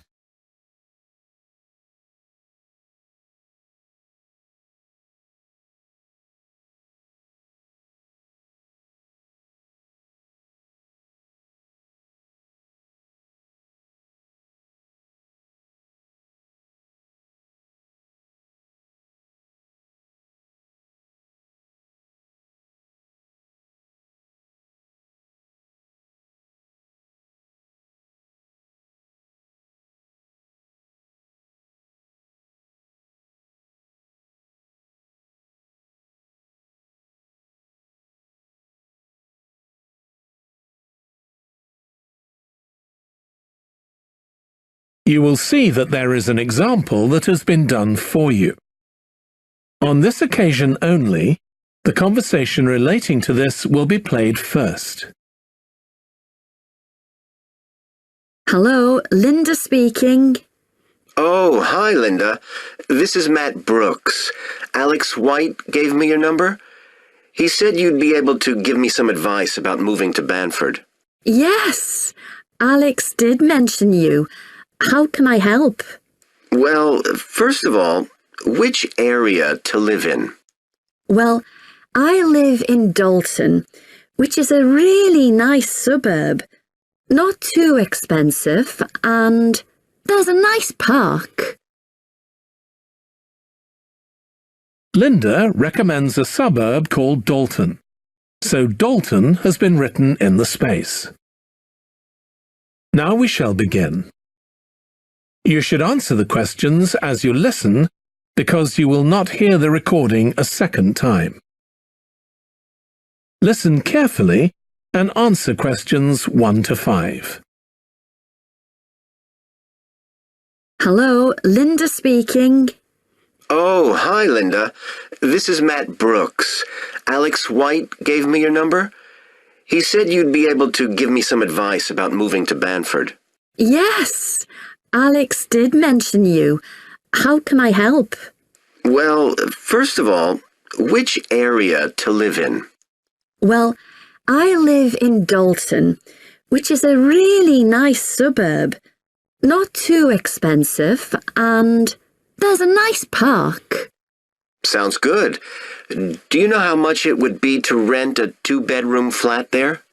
You will see that there is an example that has been done for you. On this occasion only, the conversation relating to this will be played first. Hello, Linda speaking. Oh, hi, Linda. This is Matt Brooks. Alex White gave me your number. He said you'd be able to give me some advice about moving to Banford. Yes, Alex did mention you. How can I help? Well, first of all, which area to live in? Well, I live in Dalton, which is a really nice suburb. Not too expensive, and there's a nice park. Linda recommends a suburb called Dalton, so Dalton has been written in the space. Now we shall begin. You should answer the questions as you listen because you will not hear the recording a second time. Listen carefully and answer questions 1 to 5. Hello, Linda speaking. Oh, hi, Linda. This is Matt Brooks. Alex White gave me your number. He said you'd be able to give me some advice about moving to Banford. Yes, Alex did mention you. How can I help? Well, first of all, which area to live in? Well, I live in Dalton, which is a really nice suburb. Not too expensive, and there's a nice park. Sounds good. Do you know how much it would be to rent a 2-bedroom flat there?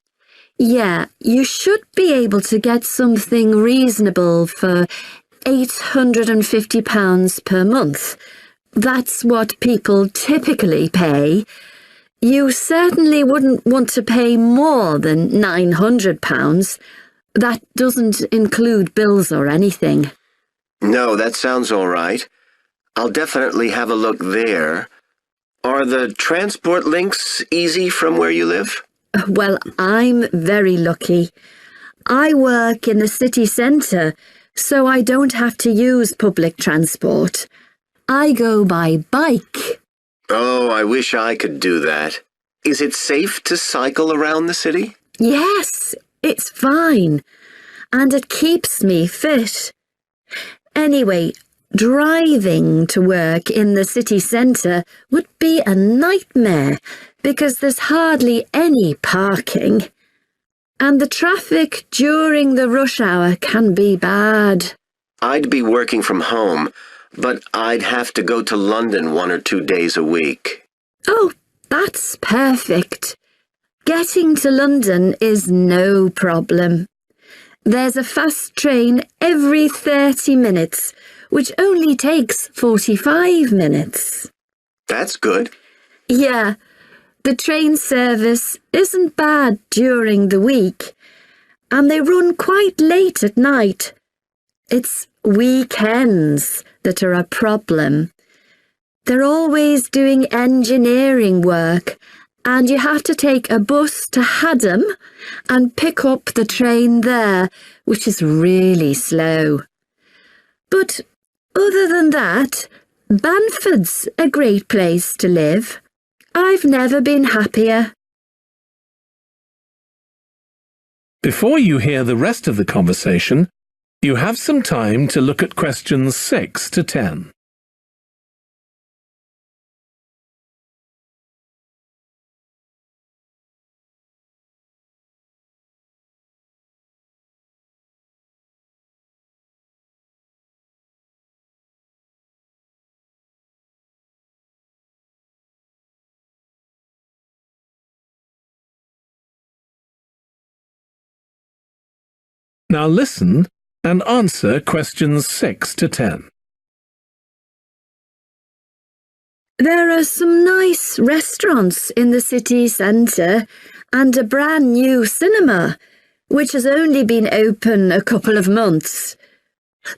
Yeah, you should be able to get something reasonable for £850 per month. That's what people typically pay. You certainly wouldn't want to pay more than £900. That doesn't include bills or anything. No, that sounds all right. I'll definitely have a look there. Are the transport links easy from where you live? Well, I'm very lucky. I work in the city centre, so I don't have to use public transport. I go by bike. Oh, I wish I could do that. Is it safe to cycle around the city? Yes, it's fine. And it keeps me fit. Anyway, driving to work in the city centre would be a nightmare because there's hardly any parking. And the traffic during the rush hour can be bad. I'd be working from home, but I'd have to go to London 1 or 2 days a week. Oh, that's perfect. Getting to London is no problem. There's a fast train every 30 minutes, which only takes 45 minutes. That's good. Yeah, the train service isn't bad during the week, and they run quite late at night. It's weekends that are a problem. They're always doing engineering work, and you have to take a bus to Haddam and pick up the train there, which is really slow. But other than that, Banford's a great place to live. I've never been happier. Before you hear the rest of the conversation, you have some time to look at questions 6 to 10. Now listen and answer questions 6 to 10. There are some nice restaurants in the city centre and a brand new cinema, which has only been open a couple of months.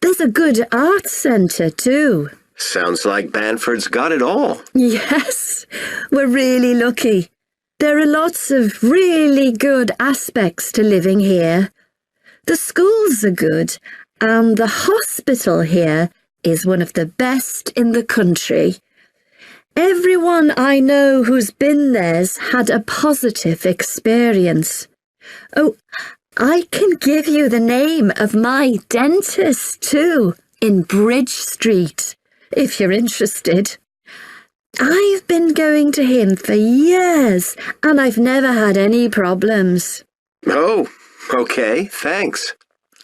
There's a good arts centre too. Sounds like Banford's got it all. Yes, we're really lucky. There are lots of really good aspects to living here. The schools are good, and the hospital here is one of the best in the country. Everyone I know who's been there's had a positive experience. Oh, I can give you the name of my dentist too, in Bridge Street, if you're interested. I've been going to him for years, and I've never had any problems. Oh, okay, thanks.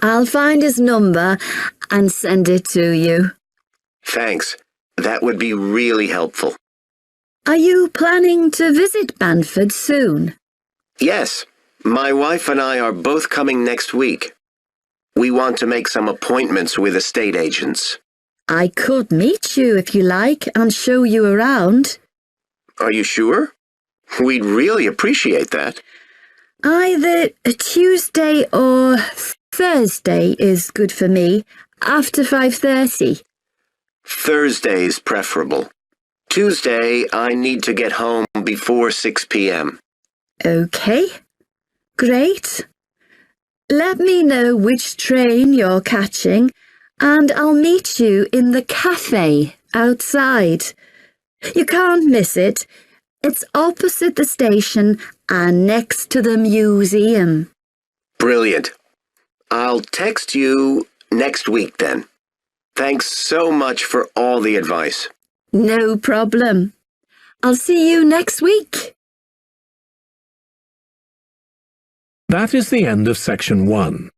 I'll find his number and send it to you. Thanks. That would be really helpful. Are you planning to visit Banford soon? Yes, my wife and I are both coming next week. We want to make some appointments with estate agents. I could meet you if you like and show you around. Are you sure? We'd really appreciate that. Either a Tuesday or Thursday is good for me, after 5:30. Thursday's preferable. Tuesday, I need to get home before 6 p.m. Okay, great. Let me know which train you're catching and I'll meet you in the cafe outside. You can't miss it. It's opposite the station and next to the museum. Brilliant. I'll text you next week then. Thanks so much for all the advice. No problem. I'll see you next week. That is the end of section 1.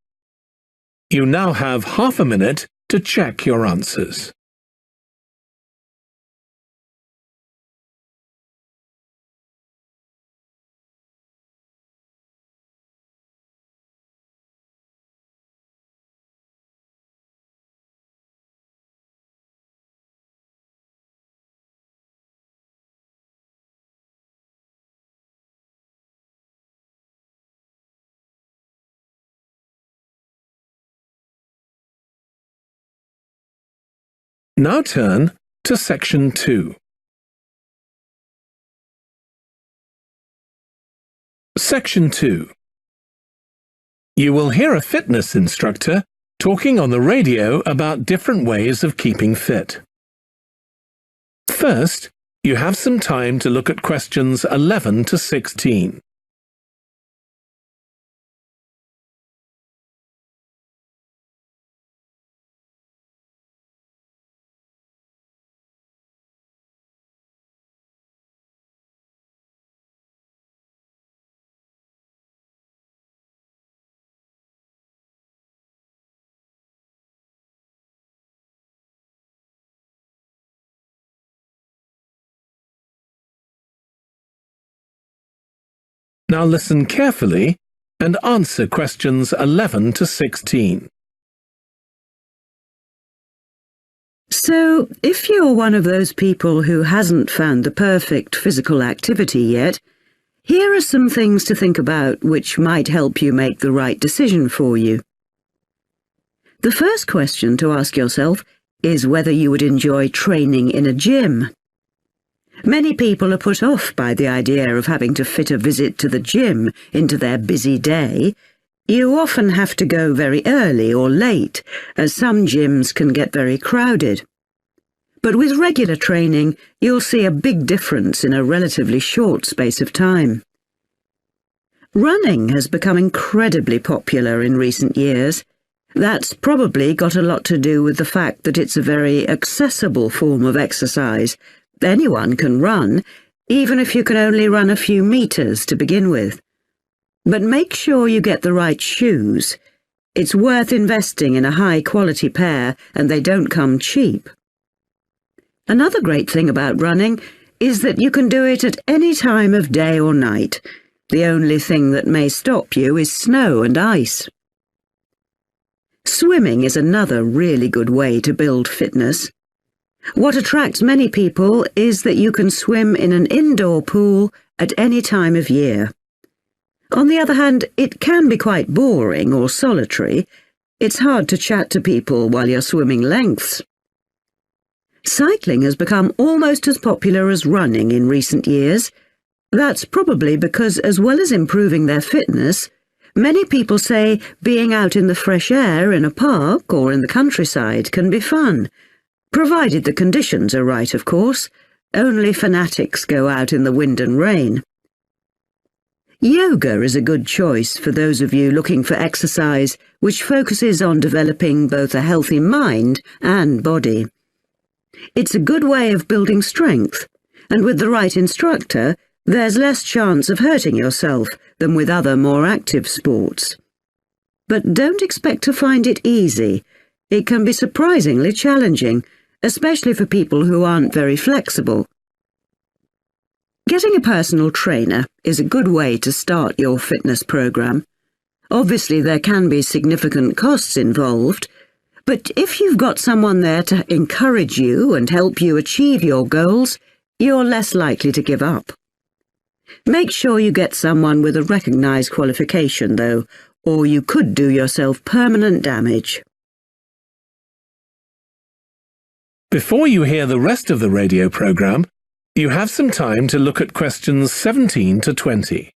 You now have half a minute to check your answers. Now turn to section 2. Section 2. You will hear a fitness instructor talking on the radio about different ways of keeping fit. First, you have some time to look at questions 11 to 16. Now listen carefully and answer questions 11 to 16. So, if you're one of those people who hasn't found the perfect physical activity yet, here are some things to think about which might help you make the right decision for you. The first question to ask yourself is whether you would enjoy training in a gym. Many people are put off by the idea of having to fit a visit to the gym into their busy day. You often have to go very early or late, as some gyms can get very crowded. But with regular training, you'll see a big difference in a relatively short space of time. Running has become incredibly popular in recent years. That's probably got a lot to do with the fact that it's a very accessible form of exercise. Anyone can run, even if you can only run a few meters to begin with. But make sure you get the right shoes. It's worth investing in a high-quality pair, and they don't come cheap. Another great thing about running is that you can do it at any time of day or night. The only thing that may stop you is snow and ice. Swimming is another really good way to build fitness. What attracts many people is that you can swim in an indoor pool at any time of year. On the other hand, it can be quite boring or solitary. It's hard to chat to people while you're swimming lengths. Cycling has become almost as popular as running in recent years. That's probably because, as well as improving their fitness, many people say being out in the fresh air in a park or in the countryside can be fun. Provided the conditions are right, of course. Only fanatics go out in the wind and rain. Yoga is a good choice for those of you looking for exercise which focuses on developing both a healthy mind and body. It's a good way of building strength, and with the right instructor, there's less chance of hurting yourself than with other more active sports. But don't expect to find it easy. It can be surprisingly challenging, especially for people who aren't very flexible. Getting a personal trainer is a good way to start your fitness program. Obviously, there can be significant costs involved, but if you've got someone there to encourage you and help you achieve your goals, you're less likely to give up. Make sure you get someone with a recognised qualification, though, or you could do yourself permanent damage. Before you hear the rest of the radio program, you have some time to look at questions 17 to 20.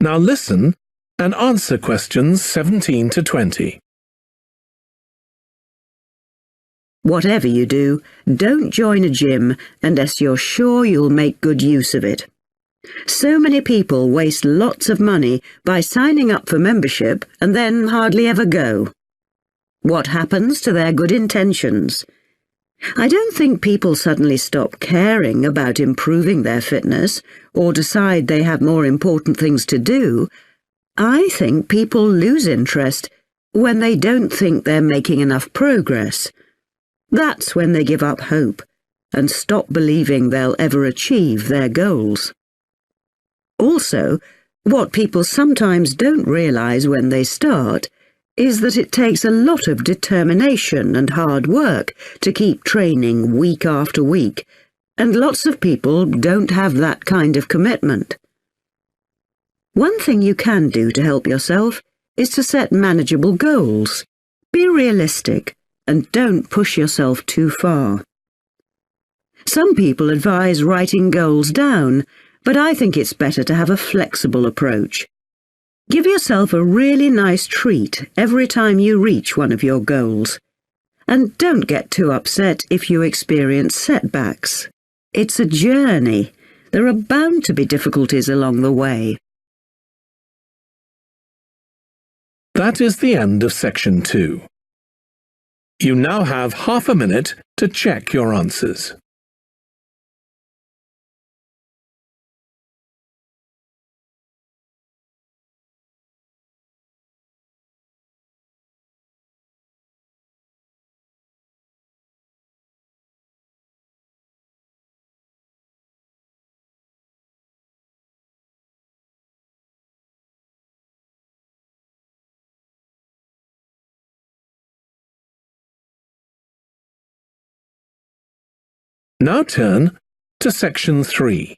Now listen and answer questions 17 to 20. Whatever you do, don't join a gym unless you're sure you'll make good use of it. So many people waste lots of money by signing up for membership and then hardly ever go. What happens to their good intentions? I don't think people suddenly stop caring about improving their fitness or decide they have more important things to do. I think people lose interest when they don't think they're making enough progress. That's when they give up hope and stop believing they'll ever achieve their goals. Also, what people sometimes don't realize when they start is that it takes a lot of determination and hard work to keep training week after week, and lots of people don't have that kind of commitment. One thing you can do to help yourself is to set manageable goals. Be realistic and don't push yourself too far. Some people advise writing goals down, but I think it's better to have a flexible approach. Give yourself a really nice treat every time you reach one of your goals. And don't get too upset if you experience setbacks. It's a journey. There are bound to be difficulties along the way. That is the end of section 2. You now have half a minute to check your answers. Now turn to section 3.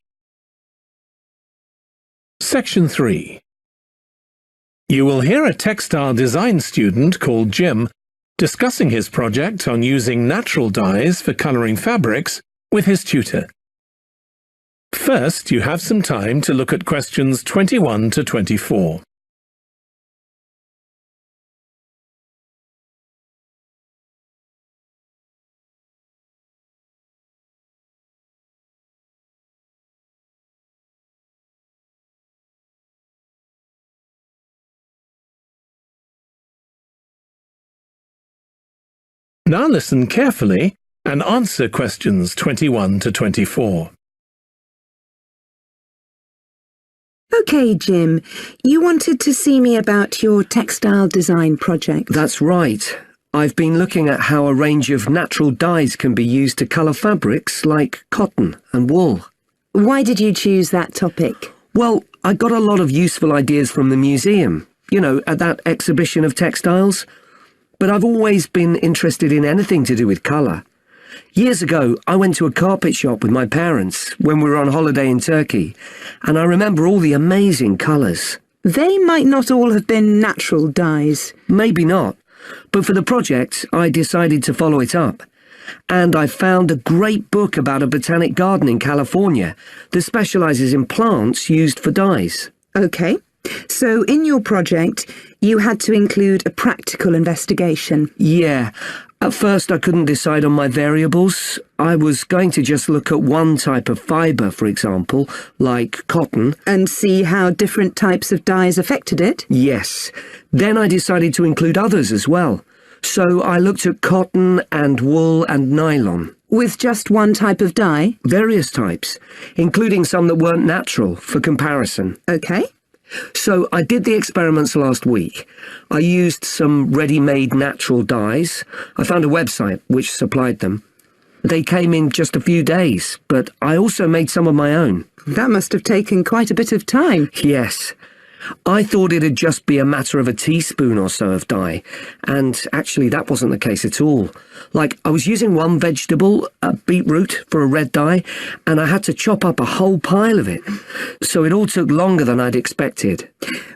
Section 3. You will hear a textile design student called Jim discussing his project on using natural dyes for colouring fabrics with his tutor. First, you have some time to look at questions 21 to 24. Now listen carefully and answer questions 21 to 24. OK, Jim, you wanted to see me about your textile design project. That's right. I've been looking at how a range of natural dyes can be used to colour fabrics like cotton and wool. Why did you choose that topic? Well, I got a lot of useful ideas from the museum, you know, at that exhibition of textiles. But I've always been interested in anything to do with colour. Years ago, I went to a carpet shop with my parents when we were on holiday in Turkey, and I remember all the amazing colours. They might not all have been natural dyes. Maybe not, but for the project, I decided to follow it up. And I found a great book about a botanic garden in California that specialises in plants used for dyes. OK. So in your project, you had to include a practical investigation. Yeah. At first I couldn't decide on my variables. I was going to just look at one type of fibre, for example, like cotton. And see how different types of dyes affected it? Yes. Then I decided to include others as well. So I looked at cotton and wool and nylon. With just one type of dye? Various types, including some that weren't natural, for comparison. OK. So I did the experiments last week. I used some ready-made natural dyes. I found a website which supplied them. They came in just a few days, but I also made some of my own. That must have taken quite a bit of time. Yes. I thought it'd just be a matter of a teaspoon or so of dye, and actually that wasn't the case at all. Like, I was using one vegetable, a beetroot, for a red dye, and I had to chop up a whole pile of it. So it all took longer than I'd expected.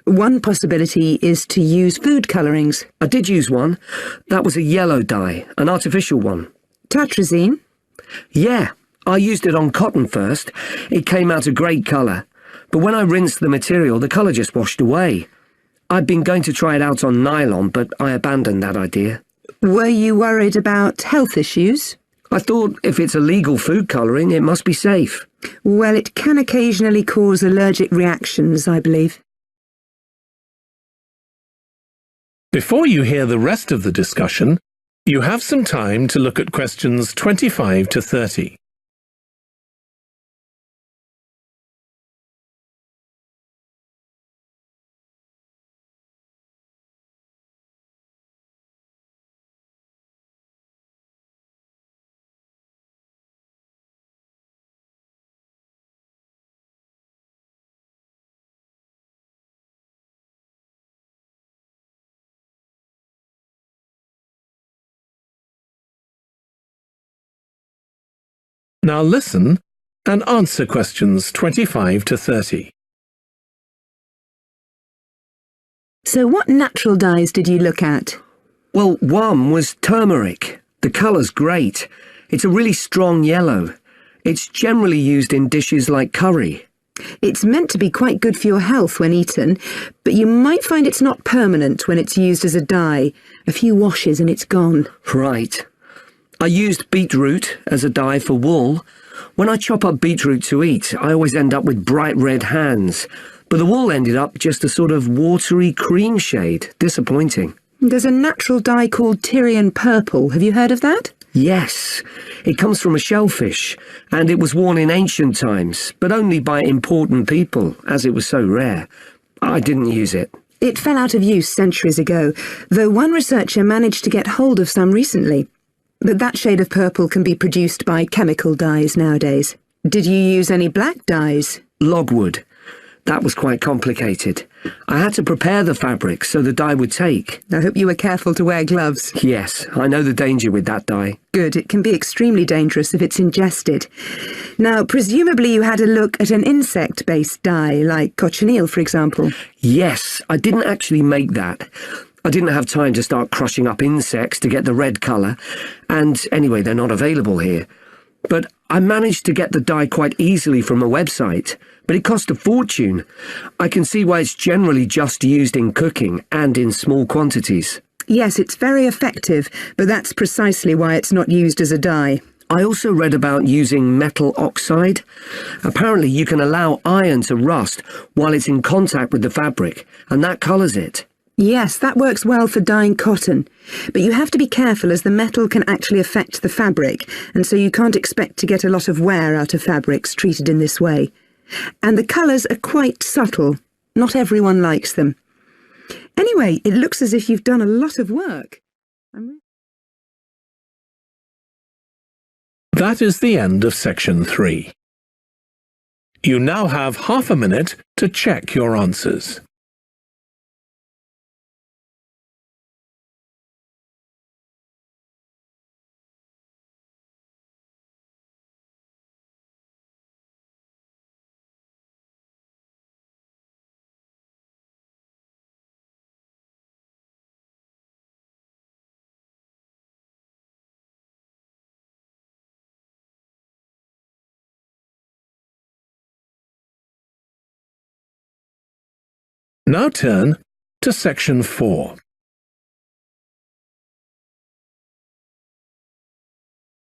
One possibility is to use food colourings. I did use one. That was a yellow dye, an artificial one. Tartrazine? Yeah, I used it on cotton first. It came out a great colour. but when I rinsed the material, the colour just washed away. I'd been going to try it out on nylon, but I abandoned that idea. Were you worried about health issues? I thought if it's illegal food colouring, it must be safe. Well, it can occasionally cause allergic reactions, I believe. Before you hear the rest of the discussion, you have some time to look at questions 25 to 30. Now listen and answer questions 25 to 30. So what natural dyes did you look at? Well, one was turmeric. The colour's great. It's a really strong yellow. It's generally used in dishes like curry. It's meant to be quite good for your health when eaten, but you might find it's not permanent when it's used as a dye. A few washes and it's gone. Right. I used beetroot as a dye for wool. When I chop up beetroot to eat, I always end up with bright red hands. But the wool ended up just a sort of watery cream shade. Disappointing. There's a natural dye called Tyrian purple. Have you heard of that? Yes. It comes from a shellfish, and it was worn in ancient times, but only by important people, as it was so rare. I didn't use it. It fell out of use centuries ago, though one researcher managed to get hold of some recently. But that shade of purple can be produced by chemical dyes nowadays. Did you use any black dyes? Logwood. That was quite complicated. I had to prepare the fabric so the dye would take. I hope you were careful to wear gloves. Yes, I know the danger with that dye. Good, it can be extremely dangerous if it's ingested. Now, presumably you had a look at an insect-based dye, like cochineal, for example. Yes, I didn't actually make that. I didn't have time to start crushing up insects to get the red colour, and anyway, they're not available here. But I managed to get the dye quite easily from a website, but it cost a fortune. I can see why it's generally just used in cooking and in small quantities. Yes, it's very effective, but that's precisely why it's not used as a dye. I also read about using metal oxide. Apparently you can allow iron to rust while it's in contact with the fabric, and that colours it. Yes, that works well for dyeing cotton, but you have to be careful as the metal can actually affect the fabric, and so you can't expect to get a lot of wear out of fabrics treated in this way. And the colours are quite subtle. Not everyone likes them. Anyway, it looks as if you've done a lot of work. That is the end of section 3. You now have half a minute to check your answers. Now turn to section 4.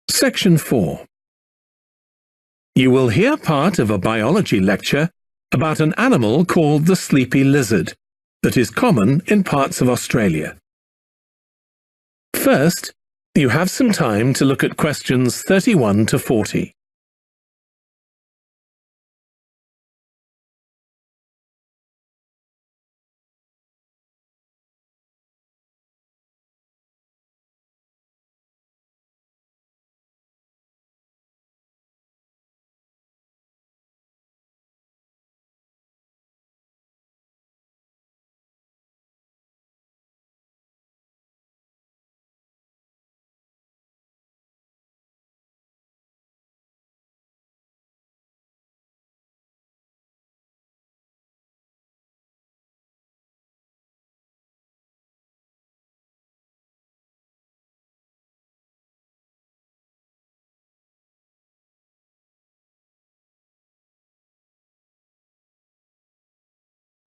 Section 4. You will hear part of a biology lecture about an animal called the sleepy lizard that is common in parts of Australia. First, you have some time to look at questions 31 to 40.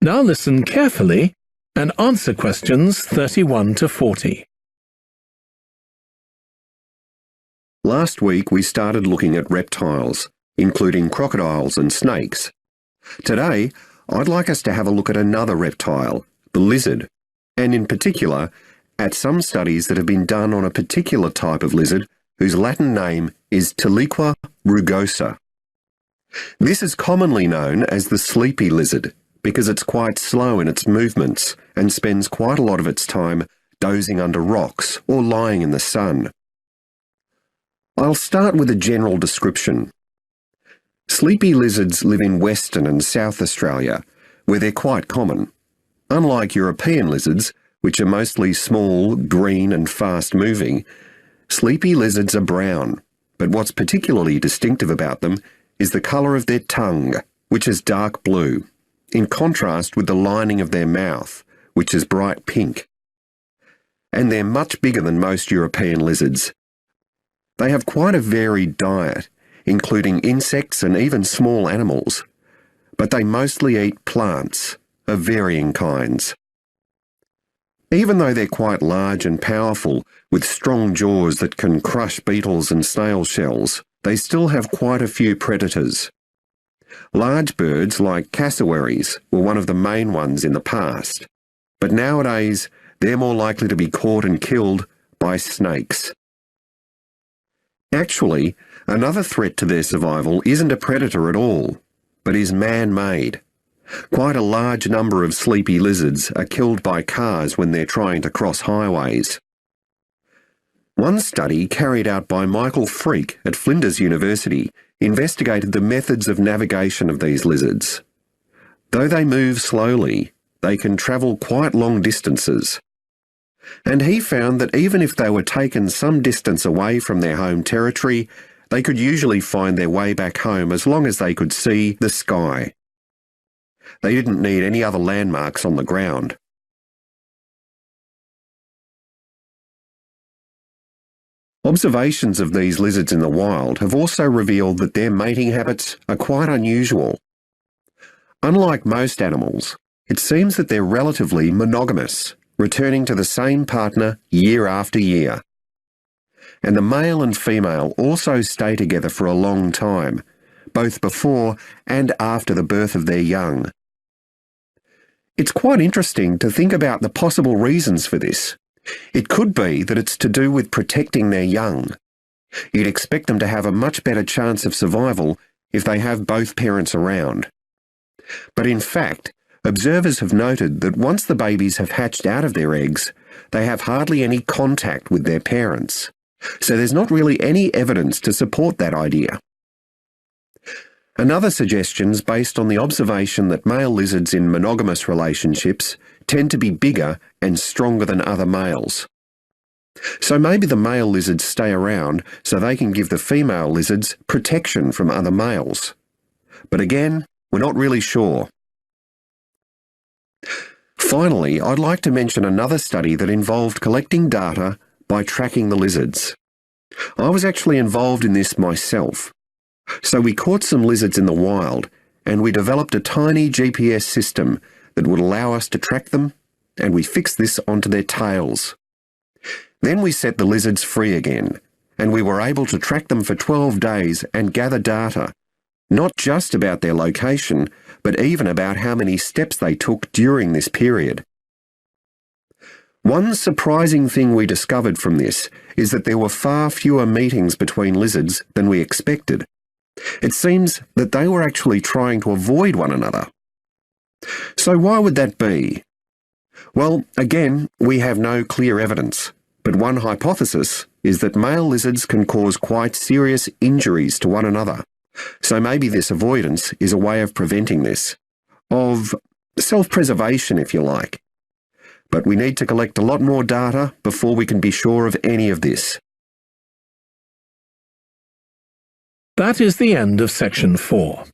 Now listen carefully and answer questions 31 to 40. Last week we started looking at reptiles, including crocodiles and snakes. Today, I'd like us to have a look at another reptile, the lizard, and in particular, at some studies that have been done on a particular type of lizard whose Latin name is Tiliqua rugosa. This is commonly known as the sleepy lizard because it's quite slow in its movements and spends quite a lot of its time dozing under rocks or lying in the sun. I'll start with a general description. Sleepy lizards live in Western and South Australia, where they're quite common. Unlike European lizards, which are mostly small, green and fast-moving, sleepy lizards are brown, but what's particularly distinctive about them is the colour of their tongue, which is dark blue, in contrast with the lining of their mouth, which is bright pink. And they're much bigger than most European lizards. They have quite a varied diet, including insects and even small animals, but they mostly eat plants of varying kinds. Even though they're quite large and powerful, with strong jaws that can crush beetles and snail shells, they still have quite a few predators. Large birds like cassowaries were one of the main ones in the past, but nowadays they're more likely to be caught and killed by snakes. Actually, another threat to their survival isn't a predator at all, but is man-made. Quite a large number of sleepy lizards are killed by cars when they're trying to cross highways. One study carried out by Michael Freak at Flinders University investigated the methods of navigation of these lizards. Though they move slowly, they can travel quite long distances. And he found that even if they were taken some distance away from their home territory, they could usually find their way back home as long as they could see the sky. They didn't need any other landmarks on the ground. Observations of these lizards in the wild have also revealed that their mating habits are quite unusual. Unlike most animals, it seems that they're relatively monogamous, returning to the same partner year after year. And the male and female also stay together for a long time, both before and after the birth of their young. It's quite interesting to think about the possible reasons for this. It could be that it's to do with protecting their young. You'd expect them to have a much better chance of survival if they have both parents around. But in fact, observers have noted that once the babies have hatched out of their eggs, they have hardly any contact with their parents. So there's not really any evidence to support that idea. Another suggestion is based on the observation that male lizards in monogamous relationships tend to be bigger and stronger than other males. So maybe the male lizards stay around so they can give the female lizards protection from other males. But again, we're not really sure. Finally, I'd like to mention another study that involved collecting data by tracking the lizards. I was actually involved in this myself. So we caught some lizards in the wild and we developed a tiny GPS system that would allow us to track them, and we fixed this onto their tails. Then we set the lizards free again, and we were able to track them for 12 days and gather data, not just about their location, but even about how many steps they took during this period. One surprising thing we discovered from this is that there were far fewer meetings between lizards than we expected. It seems that they were actually trying to avoid one another. So why would that be? Well, again, we have no clear evidence, but one hypothesis is that male lizards can cause quite serious injuries to one another. So maybe this avoidance is a way of preventing this, of self-preservation if you like. But we need to collect a lot more data before we can be sure of any of this. That is the end of section 4.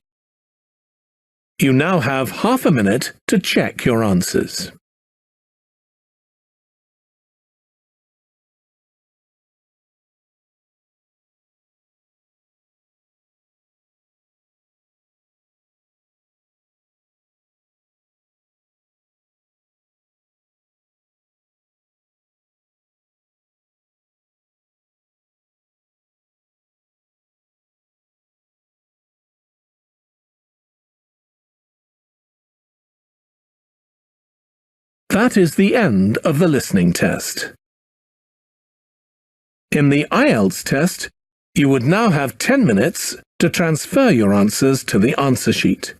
You now have half a minute to check your answers. That is the end of the listening test. In the IELTS test, you would now have 10 minutes to transfer your answers to the answer sheet.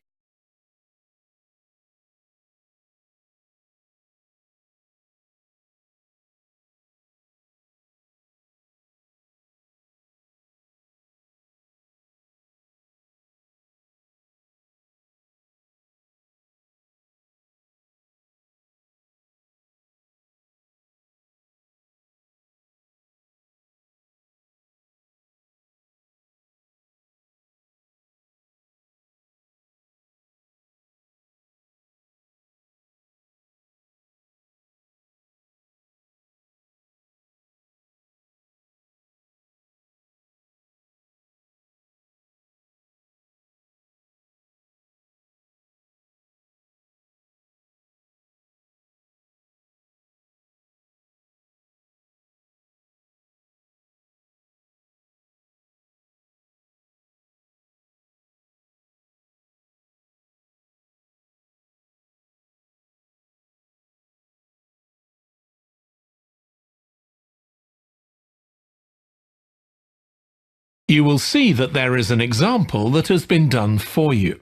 You will see that there is an example that has been done for you.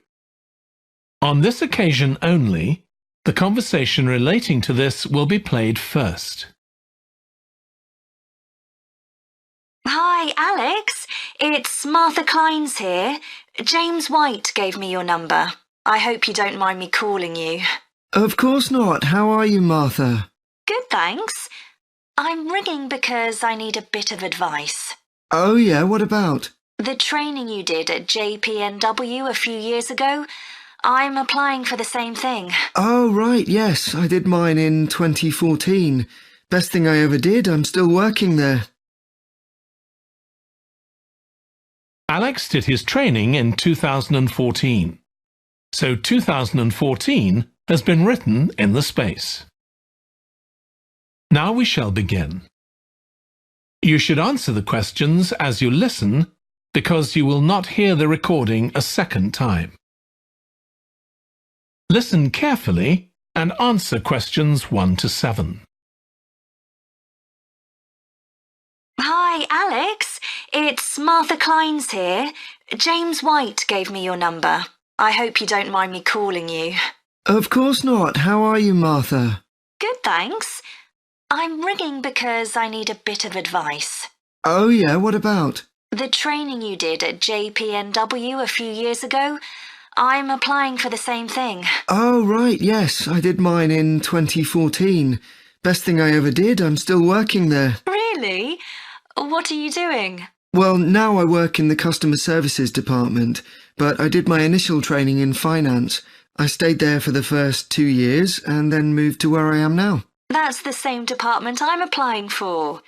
On this occasion only, the conversation relating to this will be played first. Hi, Alex. It's Martha Clines here. James White gave me your number. I hope you don't mind me calling you. Of course not. How are you, Martha? Good, thanks. I'm ringing because I need a bit of advice. Oh yeah, what about? The training you did at JPNW a few years ago, I'm applying for the same thing. Oh right, yes, I did mine in 2014. Best thing I ever did, I'm still working there. Alex did his training in 2014. So 2014 has been written in the space. Now we shall begin. You should answer the questions as you listen because you will not hear the recording a second time. Listen carefully and answer questions 1 to 7. Hi, Alex. It's Martha Clines here. James White gave me your number. I hope you don't mind me calling you. Of course not. How are you, Martha? Good, thanks. I'm ringing because I need a bit of advice. Oh yeah, what about? The training you did at JPNW a few years ago, I'm applying for the same thing. Oh right, yes, I did mine in 2014. Best thing I ever did, I'm still working there. Really? What are you doing? Well, now I work in the customer services department, but I did my initial training in finance. I stayed there for the first 2 years and then moved to where I am now. That's the same department I'm applying for.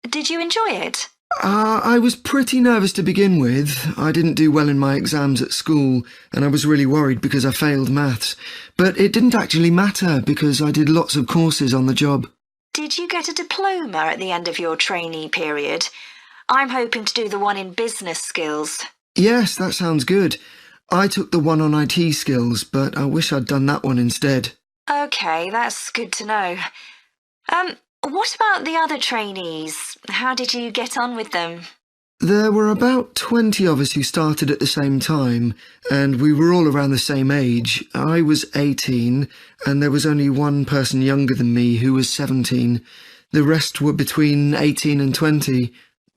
Did you enjoy it? I was pretty nervous to begin with. I didn't do well in my exams at school, and I was really worried because I failed maths. But it didn't actually matter because I did lots of courses on the job. Did you get a diploma at the end of your trainee period? I'm hoping to do the one in business skills. Yes, that sounds good. I took the one on IT skills, but I wish I'd done that one instead. OK, that's good to know. What about the other trainees? How did you get on with them? There were about 20 of us who started at the same time, and we were all around the same age. I was 18, and there was only one person younger than me who was 17. The rest were between 18 and 20.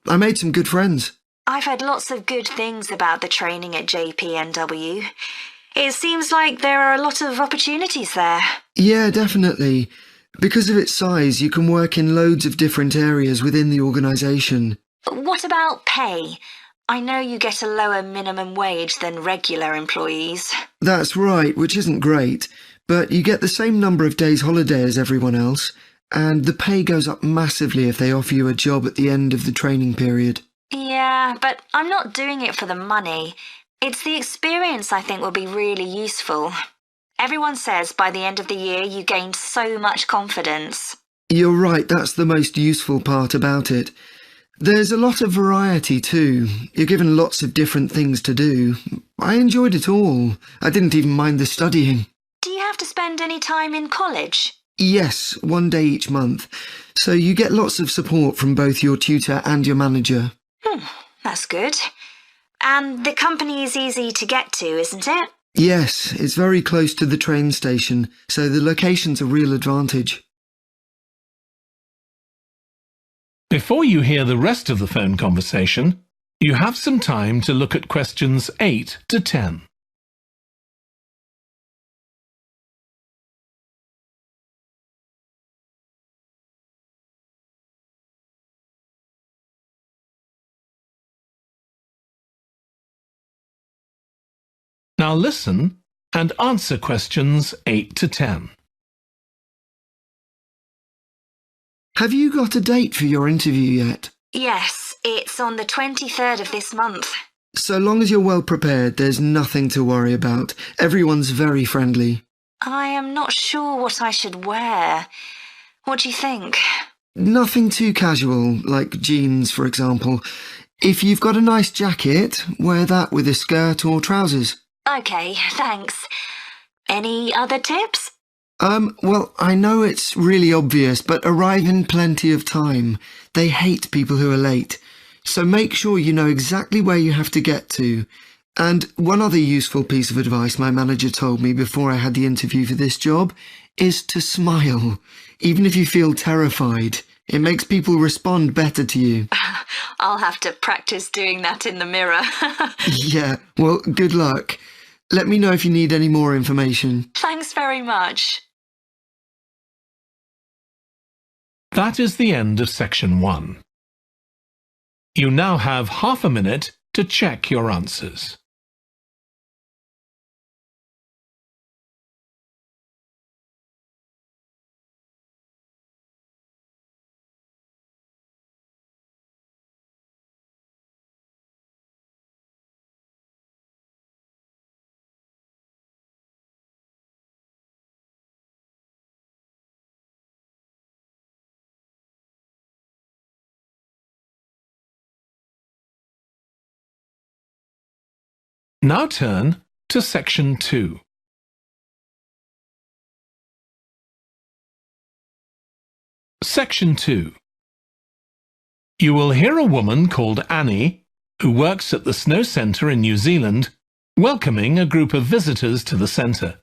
I made some good friends. I've heard lots of good things about the training at JPNW. It seems like there are a lot of opportunities there. Yeah, definitely. Because of its size, you can work in loads of different areas within the organisation. What about pay? I know you get a lower minimum wage than regular employees. That's right, which isn't great, but you get the same number of days holiday as everyone else, and the pay goes up massively if they offer you a job at the end of the training period. Yeah, but I'm not doing it for the money. It's the experience I think will be really useful. Everyone says by the end of the year you gained so much confidence. You're right, that's the most useful part about it. There's a lot of variety too. You're given lots of different things to do. I enjoyed it all. I didn't even mind the studying. Do you have to spend any time in college? Yes, 1 day each month. So you get lots of support from both your tutor and your manager. That's good. And the company is easy to get to, isn't it? Yes, it's very close to the train station, so the location's a real advantage. Before you hear the rest of the phone conversation, you have some time to look at questions 8 to 10. Now listen and answer questions 8 to 10. Have you got a date for your interview yet? Yes, it's on the 23rd of this month. So long as you're well prepared, there's nothing to worry about. Everyone's very friendly. I am not sure what I should wear. What do you think? Nothing too casual, like jeans, for example. If you've got a nice jacket, wear that with a skirt or trousers. Okay, thanks. Any other tips? Well, I know it's really obvious, but arrive in plenty of time. They hate people who are late. So make sure you know exactly where you have to get to. And one other useful piece of advice my manager told me before I had the interview for this job is to smile, even if you feel terrified. It makes people respond better to you. I'll have to practice doing that in the mirror. Yeah, well, good luck. Let me know if you need any more information. Thanks very much. That is the end of section 1. You now have half a minute to check your answers. Now turn to section 2. Section 2. You will hear a woman called Annie, who works at the Snow Centre in New Zealand, welcoming a group of visitors to the centre.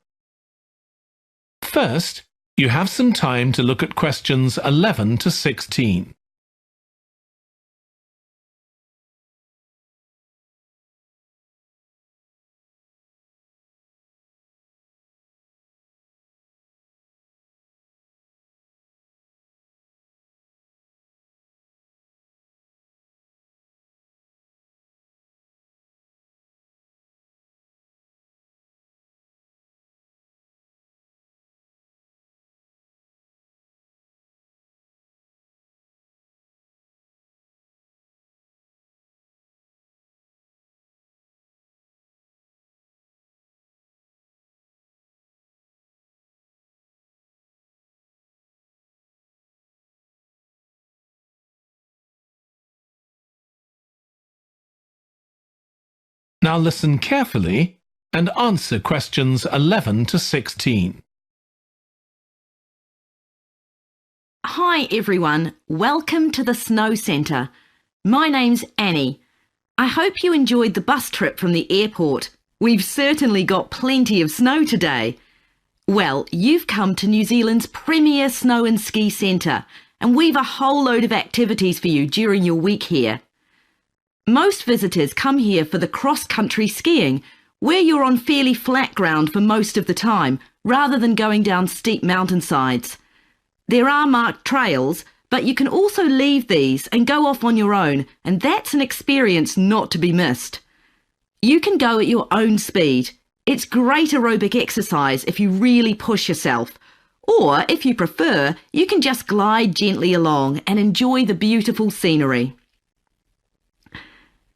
First, you have some time to look at questions 11 to 16. Now listen carefully and answer questions 11 to 16. Hi everyone, welcome to the Snow Centre. My name's Annie. I hope you enjoyed the bus trip from the airport. We've certainly got plenty of snow today. Well, you've come to New Zealand's premier snow and ski centre, and we've a whole load of activities for you during your week here. Most visitors come here for the cross-country skiing, where you're on fairly flat ground for most of the time, rather than going down steep mountainsides. There are marked trails, but you can also leave these and go off on your own, and that's an experience not to be missed. You can go at your own speed. It's great aerobic exercise if you really push yourself. Or, if you prefer, you can just glide gently along and enjoy the beautiful scenery.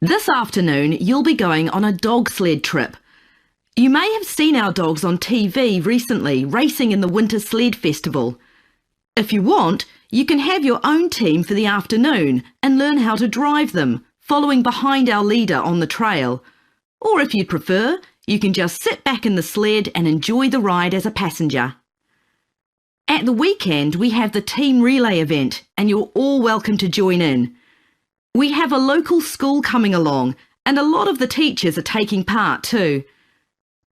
This afternoon, you'll be going on a dog sled trip. You may have seen our dogs on TV recently racing in the Winter Sled Festival. If you want, you can have your own team for the afternoon and learn how to drive them, following behind our leader on the trail. Or if you'd prefer, you can just sit back in the sled and enjoy the ride as a passenger. At the weekend, we have the team relay event, and you're all welcome to join in. We have a local school coming along, and a lot of the teachers are taking part too.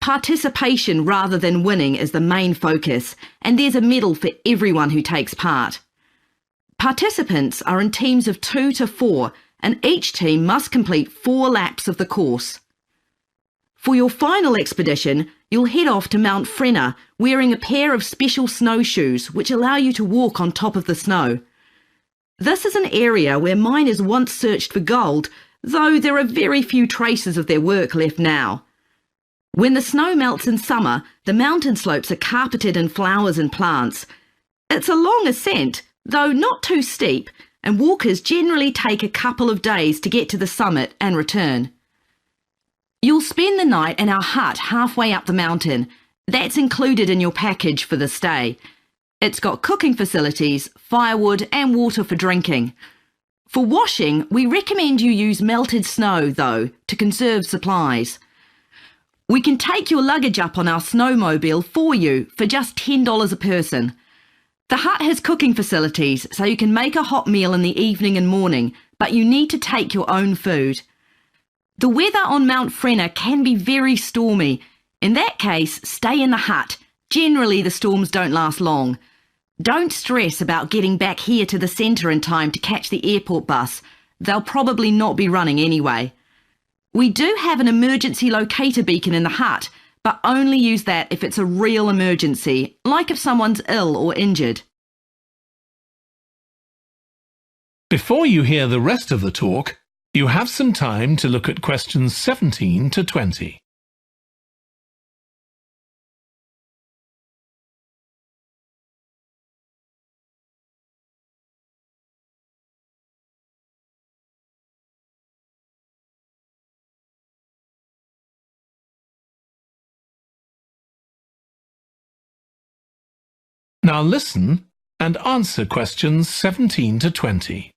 Participation rather than winning is the main focus, and there's a medal for everyone who takes part. Participants are in teams of 2 to 4, and each team must complete 4 laps of the course. For your final expedition, you'll head off to Mount Frenna wearing a pair of special snowshoes which allow you to walk on top of the snow. This is an area where miners once searched for gold, though there are very few traces of their work left now. When the snow melts in summer, the mountain slopes are carpeted in flowers and plants. It's a long ascent, though not too steep, and walkers generally take a couple of days to get to the summit and return. You'll spend the night in our hut halfway up the mountain. That's included in your package for the stay. It's got cooking facilities, firewood and water for drinking. For washing, we recommend you use melted snow, though, to conserve supplies. We can take your luggage up on our snowmobile for you for just $10 a person. The hut has cooking facilities, so you can make a hot meal in the evening and morning, but you need to take your own food. The weather on Mount Frenna can be very stormy. In that case, stay in the hut. Generally, the storms don't last long. Don't stress about getting back here to the centre in time to catch the airport bus. They'll probably not be running anyway. We do have an emergency locator beacon in the hut, but only use that if it's a real emergency, like if someone's ill or injured. Before you hear the rest of the talk, you have some time to look at questions 17 to 20. Now listen and answer questions 17 to 20.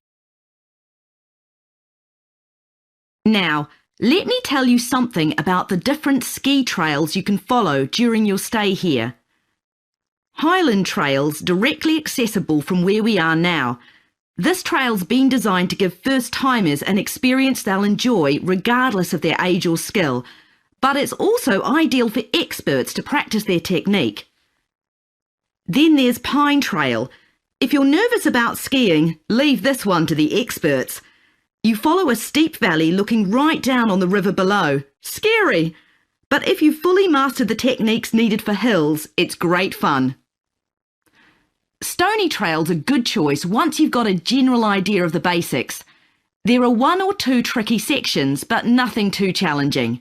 Now, let me tell you something about the different ski trails you can follow during your stay here. Highland Trail's directly accessible from where we are now. This trail's been designed to give first-timers an experience they'll enjoy regardless of their age or skill, but it's also ideal for experts to practice their technique. Then there's Pine Trail. If you're nervous about skiing, leave this one to the experts. You follow a steep valley looking right down on the river below. Scary! But if you've fully mastered the techniques needed for hills, it's great fun. Stony Trail's a good choice once you've got a general idea of the basics. There are 1 or 2 tricky sections, but nothing too challenging.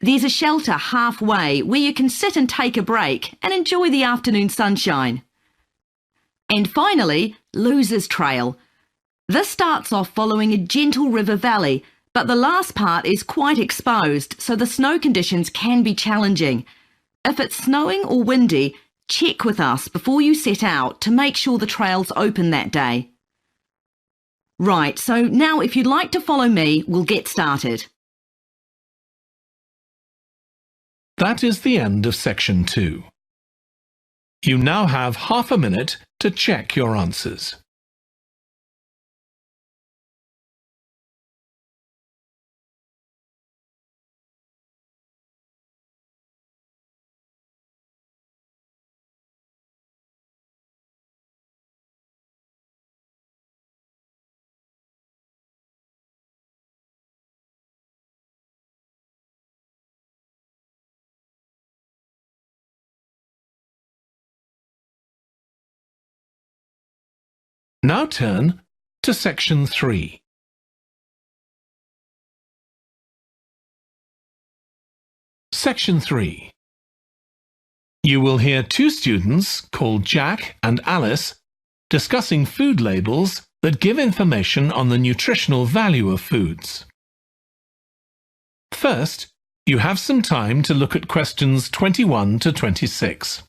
There's a shelter halfway where you can sit and take a break and enjoy the afternoon sunshine. And finally, Losers Trail. This starts off following a gentle river valley, but the last part is quite exposed, so the snow conditions can be challenging. If it's snowing or windy, check with us before you set out to make sure the trail's open that day. Right, so now if you'd like to follow me, we'll get started. That is the end of section 2. You now have half a minute to check your answers. Now turn to section 3. Section 3. You will hear 2 students called Jack and Alice discussing food labels that give information on the nutritional value of foods. First, you have some time to look at questions 21 to 26.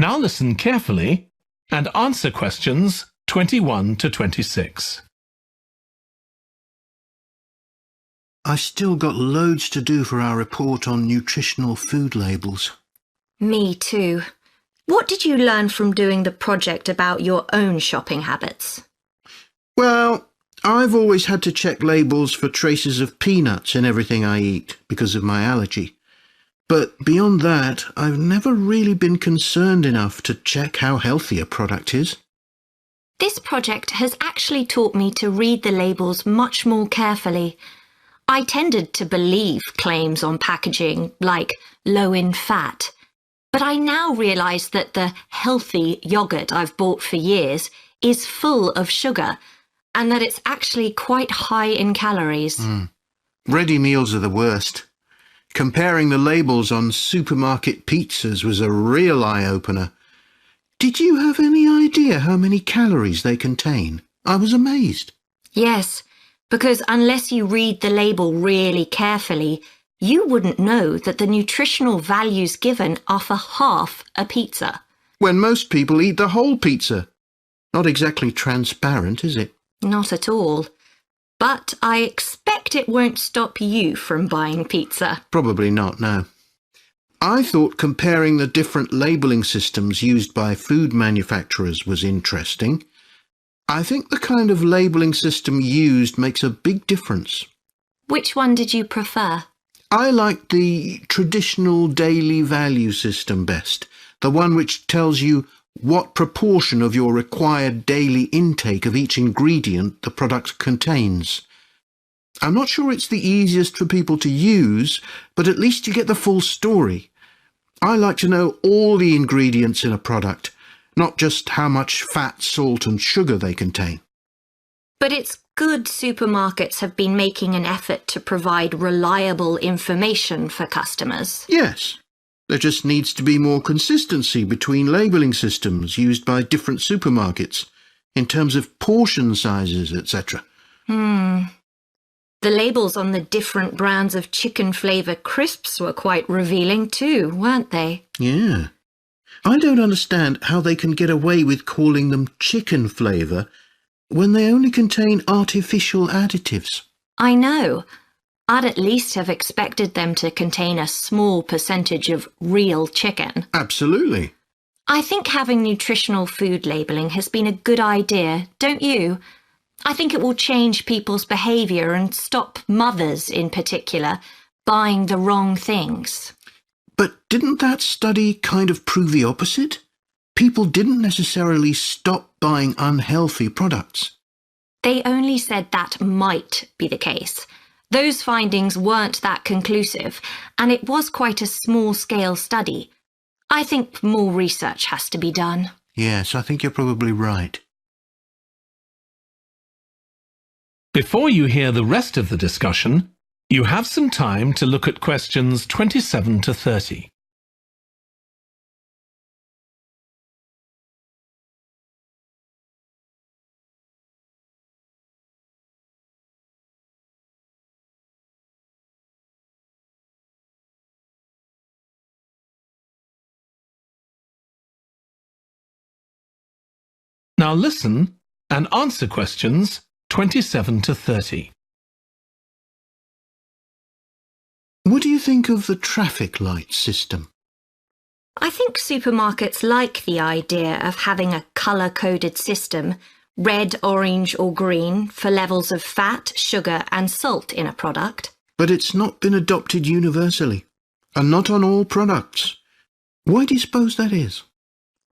Now listen carefully and answer questions 21 to 26. I still got loads to do for our report on nutritional food labels. Me too. What did you learn from doing the project about your own shopping habits? Well, I've always had to check labels for traces of peanuts in everything I eat because of my allergy. But beyond that, I've never really been concerned enough to check how healthy a product is. This project has actually taught me to read the labels much more carefully. I tended to believe claims on packaging like low in fat, but I now realise that the healthy yoghurt I've bought for years is full of sugar and that it's actually quite high in calories. Ready meals are the worst. Comparing the labels on supermarket pizzas was a real eye-opener. Did you have any idea how many calories they contain? I was amazed. Yes, because unless you read the label really carefully, you wouldn't know that the nutritional values given are for half a pizza. When most people eat the whole pizza. Not exactly transparent, is it? Not at all. But I expect it won't stop you from buying pizza. Probably not, no. I thought comparing the different labelling systems used by food manufacturers was interesting. I think the kind of labelling system used makes a big difference. Which one did you prefer? I liked the traditional daily value system best, the one which tells you what proportion of your required daily intake of each ingredient the product contains. I'm not sure it's the easiest for people to use, but at least you get the full story. I like to know all the ingredients in a product, not just how much fat, salt and sugar they contain. But it's good supermarkets have been making an effort to provide reliable information for customers. Yes. There just needs to be more consistency between labelling systems used by different supermarkets in terms of portion sizes, etc. The labels on the different brands of chicken flavour crisps were quite revealing too, weren't they? Yeah. I don't understand how they can get away with calling them chicken flavour when they only contain artificial additives. I know. I'd at least have expected them to contain a small percentage of real chicken. Absolutely. I think having nutritional food labelling has been a good idea, don't you? I think it will change people's behaviour and stop mothers, in particular, buying the wrong things. But didn't that study kind of prove the opposite? People didn't necessarily stop buying unhealthy products. They only said that might be the case. Those findings weren't that conclusive, and it was quite a small-scale study. I think more research has to be done. Yes, I think you're probably right. Before you hear the rest of the discussion, you have some time to look at questions 27 to 30. Now listen and answer questions 27 to 30. What do you think of the traffic light system? I think supermarkets like the idea of having a colour-coded system, red, orange or green, for levels of fat, sugar and salt in a product. But it's not been adopted universally, and not on all products. Why do you suppose that is?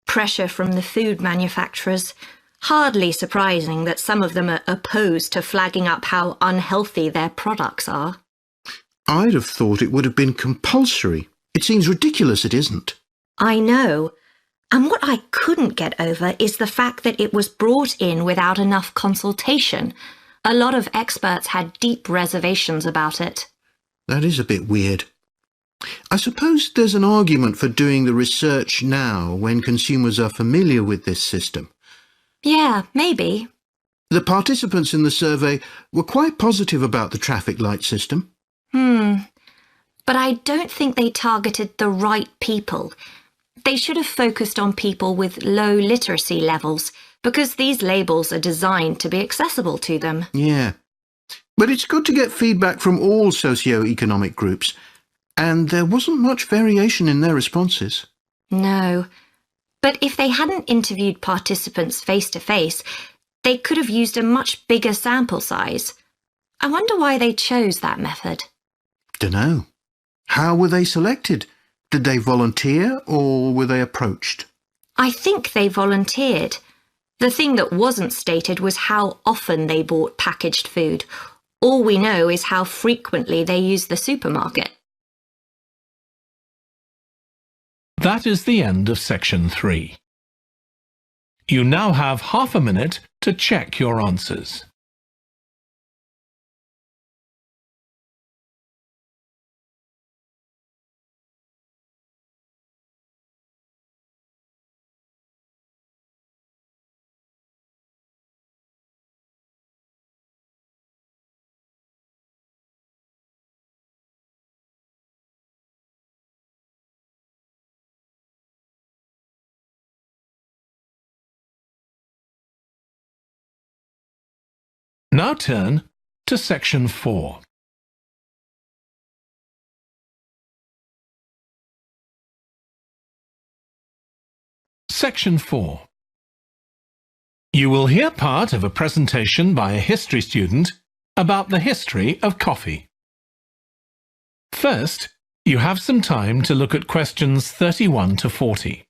Pressure from the food manufacturers. Hardly surprising that some of them are opposed to flagging up how unhealthy their products are. I'd have thought it would have been compulsory. It seems ridiculous it isn't. I know. And what I couldn't get over is the fact that it was brought in without enough consultation. A lot of experts had deep reservations about it. That is a bit weird. I suppose there's an argument for doing the research now when consumers are familiar with this system. Yeah, maybe. The participants in the survey were quite positive about the traffic light system. But I don't think they targeted the right people. They should have focused on people with low literacy levels, because these labels are designed to be accessible to them. Yeah. But it's good to get feedback from all socio-economic groups, and there wasn't much variation in their responses. No. But if they hadn't interviewed participants face-to-face, they could have used a much bigger sample size. I wonder why they chose that method. Dunno. How were they selected? Did they volunteer or were they approached? I think they volunteered. The thing that wasn't stated was how often they bought packaged food. All we know is how frequently they used the supermarket. That is the end of section 3. You now have half a minute to check your answers. Now turn to section 4. Section 4. You will hear part of a presentation by a history student about the history of coffee. First, you have some time to look at questions 31 to 40.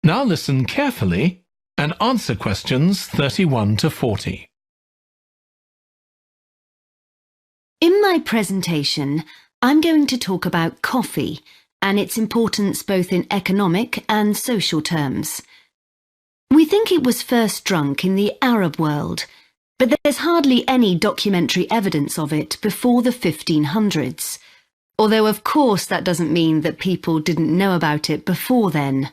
Now listen carefully and answer questions 31 to 40. In my presentation, I'm going to talk about coffee and its importance both in economic and social terms. We think it was first drunk in the Arab world, but there's hardly any documentary evidence of it before the 1500s, although of course that doesn't mean that people didn't know about it before then.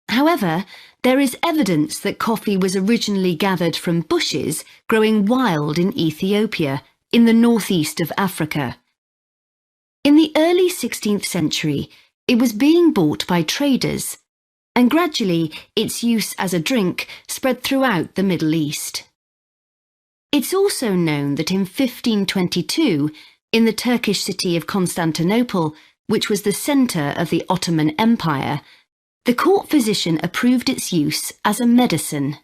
However, there is evidence that coffee was originally gathered from bushes growing wild in Ethiopia, in the northeast of Africa. In the early 16th century, it was being bought by traders, and gradually its use as a drink spread throughout the Middle East. It's also known that in 1522, in the Turkish city of Constantinople, which was the centre of the Ottoman Empire, the court physician approved its use as a medicine.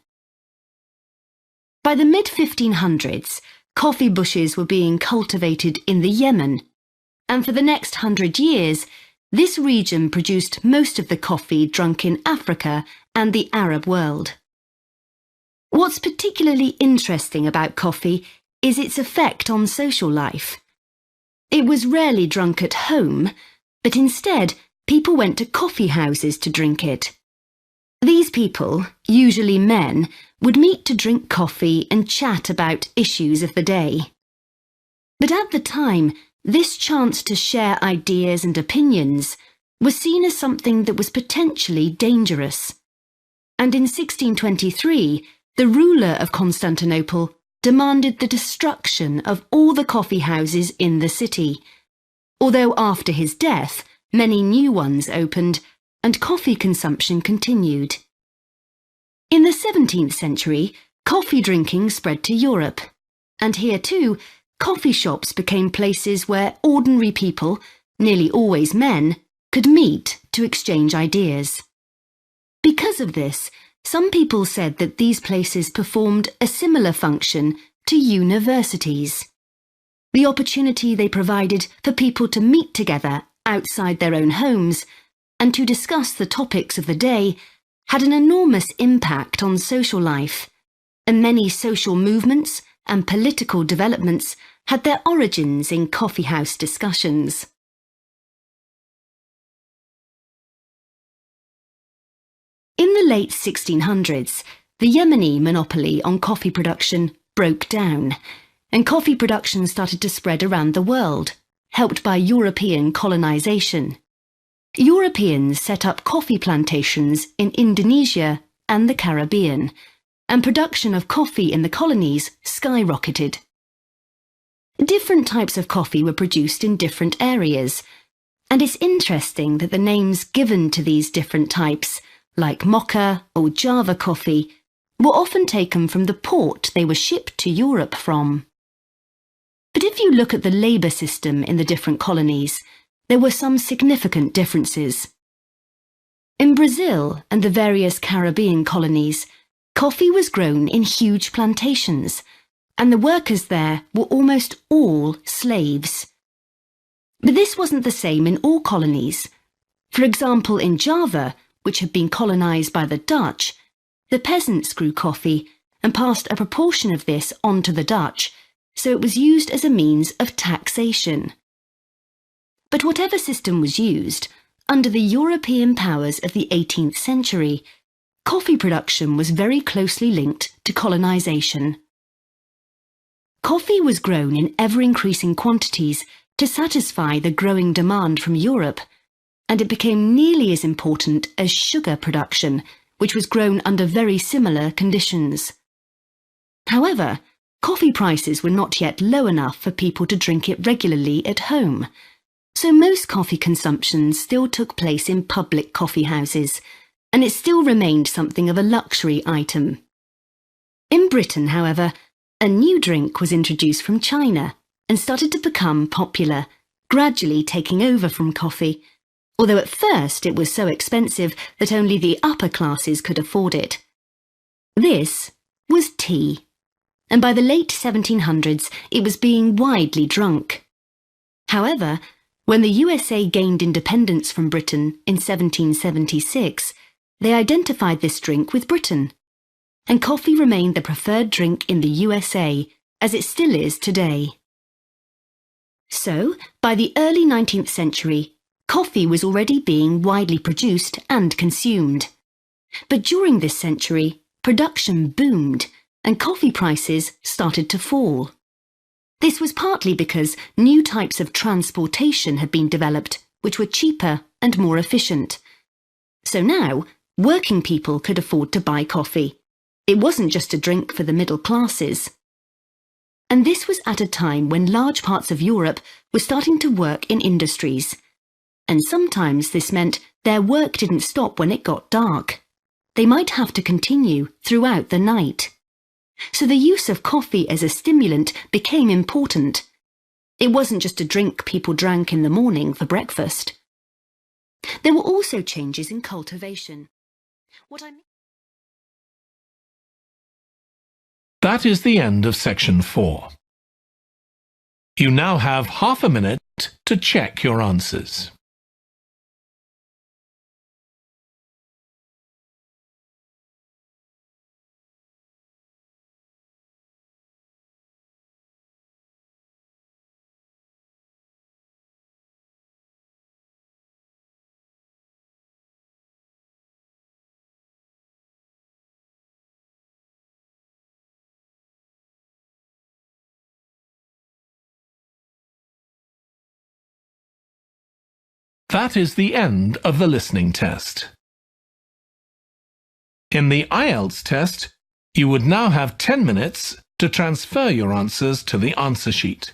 By the mid-1500s, coffee bushes were being cultivated in the Yemen, and for the next 100 years, this region produced most of the coffee drunk in Africa and the Arab world. What's particularly interesting about coffee is its effect on social life. It was rarely drunk at home, but instead, people went to coffee houses to drink it. These people, usually men, would meet to drink coffee and chat about issues of the day. But at the time, this chance to share ideas and opinions was seen as something that was potentially dangerous. And in 1623, the ruler of Constantinople demanded the destruction of all the coffee houses in the city, although after his death, many new ones opened, and coffee consumption continued. In the 17th century, coffee drinking spread to Europe, and here too, coffee shops became places where ordinary people, nearly always men, could meet to exchange ideas. Because of this, some people said that these places performed a similar function to universities. The opportunity they provided for people to meet together outside their own homes and to discuss the topics of the day had an enormous impact on social life, and many social movements and political developments had their origins in coffeehouse discussions. In the late 1600s, the Yemeni monopoly on coffee production broke down, and coffee production started to spread around the world, helped by European colonization. Europeans set up coffee plantations in Indonesia and the Caribbean, and production of coffee in the colonies skyrocketed. Different types of coffee were produced in different areas, and it's interesting that the names given to these different types, like Mocha or Java coffee, were often taken from the port they were shipped to Europe from. But if you look at the labour system in the different colonies, there were some significant differences. In Brazil and the various Caribbean colonies, coffee was grown in huge plantations, and the workers there were almost all slaves. But this wasn't the same in all colonies. For example, in Java, which had been colonised by the Dutch, the peasants grew coffee and passed a proportion of this on to the Dutch, so it was used as a means of taxation. But whatever system was used, under the European powers of the 18th century, coffee production was very closely linked to colonisation. Coffee was grown in ever-increasing quantities to satisfy the growing demand from Europe, and it became nearly as important as sugar production, which was grown under very similar conditions. However, coffee prices were not yet low enough for people to drink it regularly at home, so most coffee consumption still took place in public coffee houses, and it still remained something of a luxury item. In Britain, however, a new drink was introduced from China and started to become popular, gradually taking over from coffee, although at first it was so expensive that only the upper classes could afford it. This was tea, and by the late 1700s it was being widely drunk. However, when the USA gained independence from Britain in 1776, they identified this drink with Britain, and coffee remained the preferred drink in the USA, as it still is today. So, by the early 19th century, coffee was already being widely produced and consumed. But during this century, production boomed, and coffee prices started to fall. This was partly because new types of transportation had been developed, which were cheaper and more efficient. So now, working people could afford to buy coffee. It wasn't just a drink for the middle classes. And this was at a time when large parts of Europe were starting to work in industries. And sometimes this meant their work didn't stop when it got dark. They might have to continue throughout the night. So the use of coffee as a stimulant became important. It wasn't just a drink people drank in the morning for breakfast. There were also changes in cultivation. That is the end of section 4. You now have half a minute to check your answers. That is the end of the listening test. In the IELTS test, you would now have 10 minutes to transfer your answers to the answer sheet.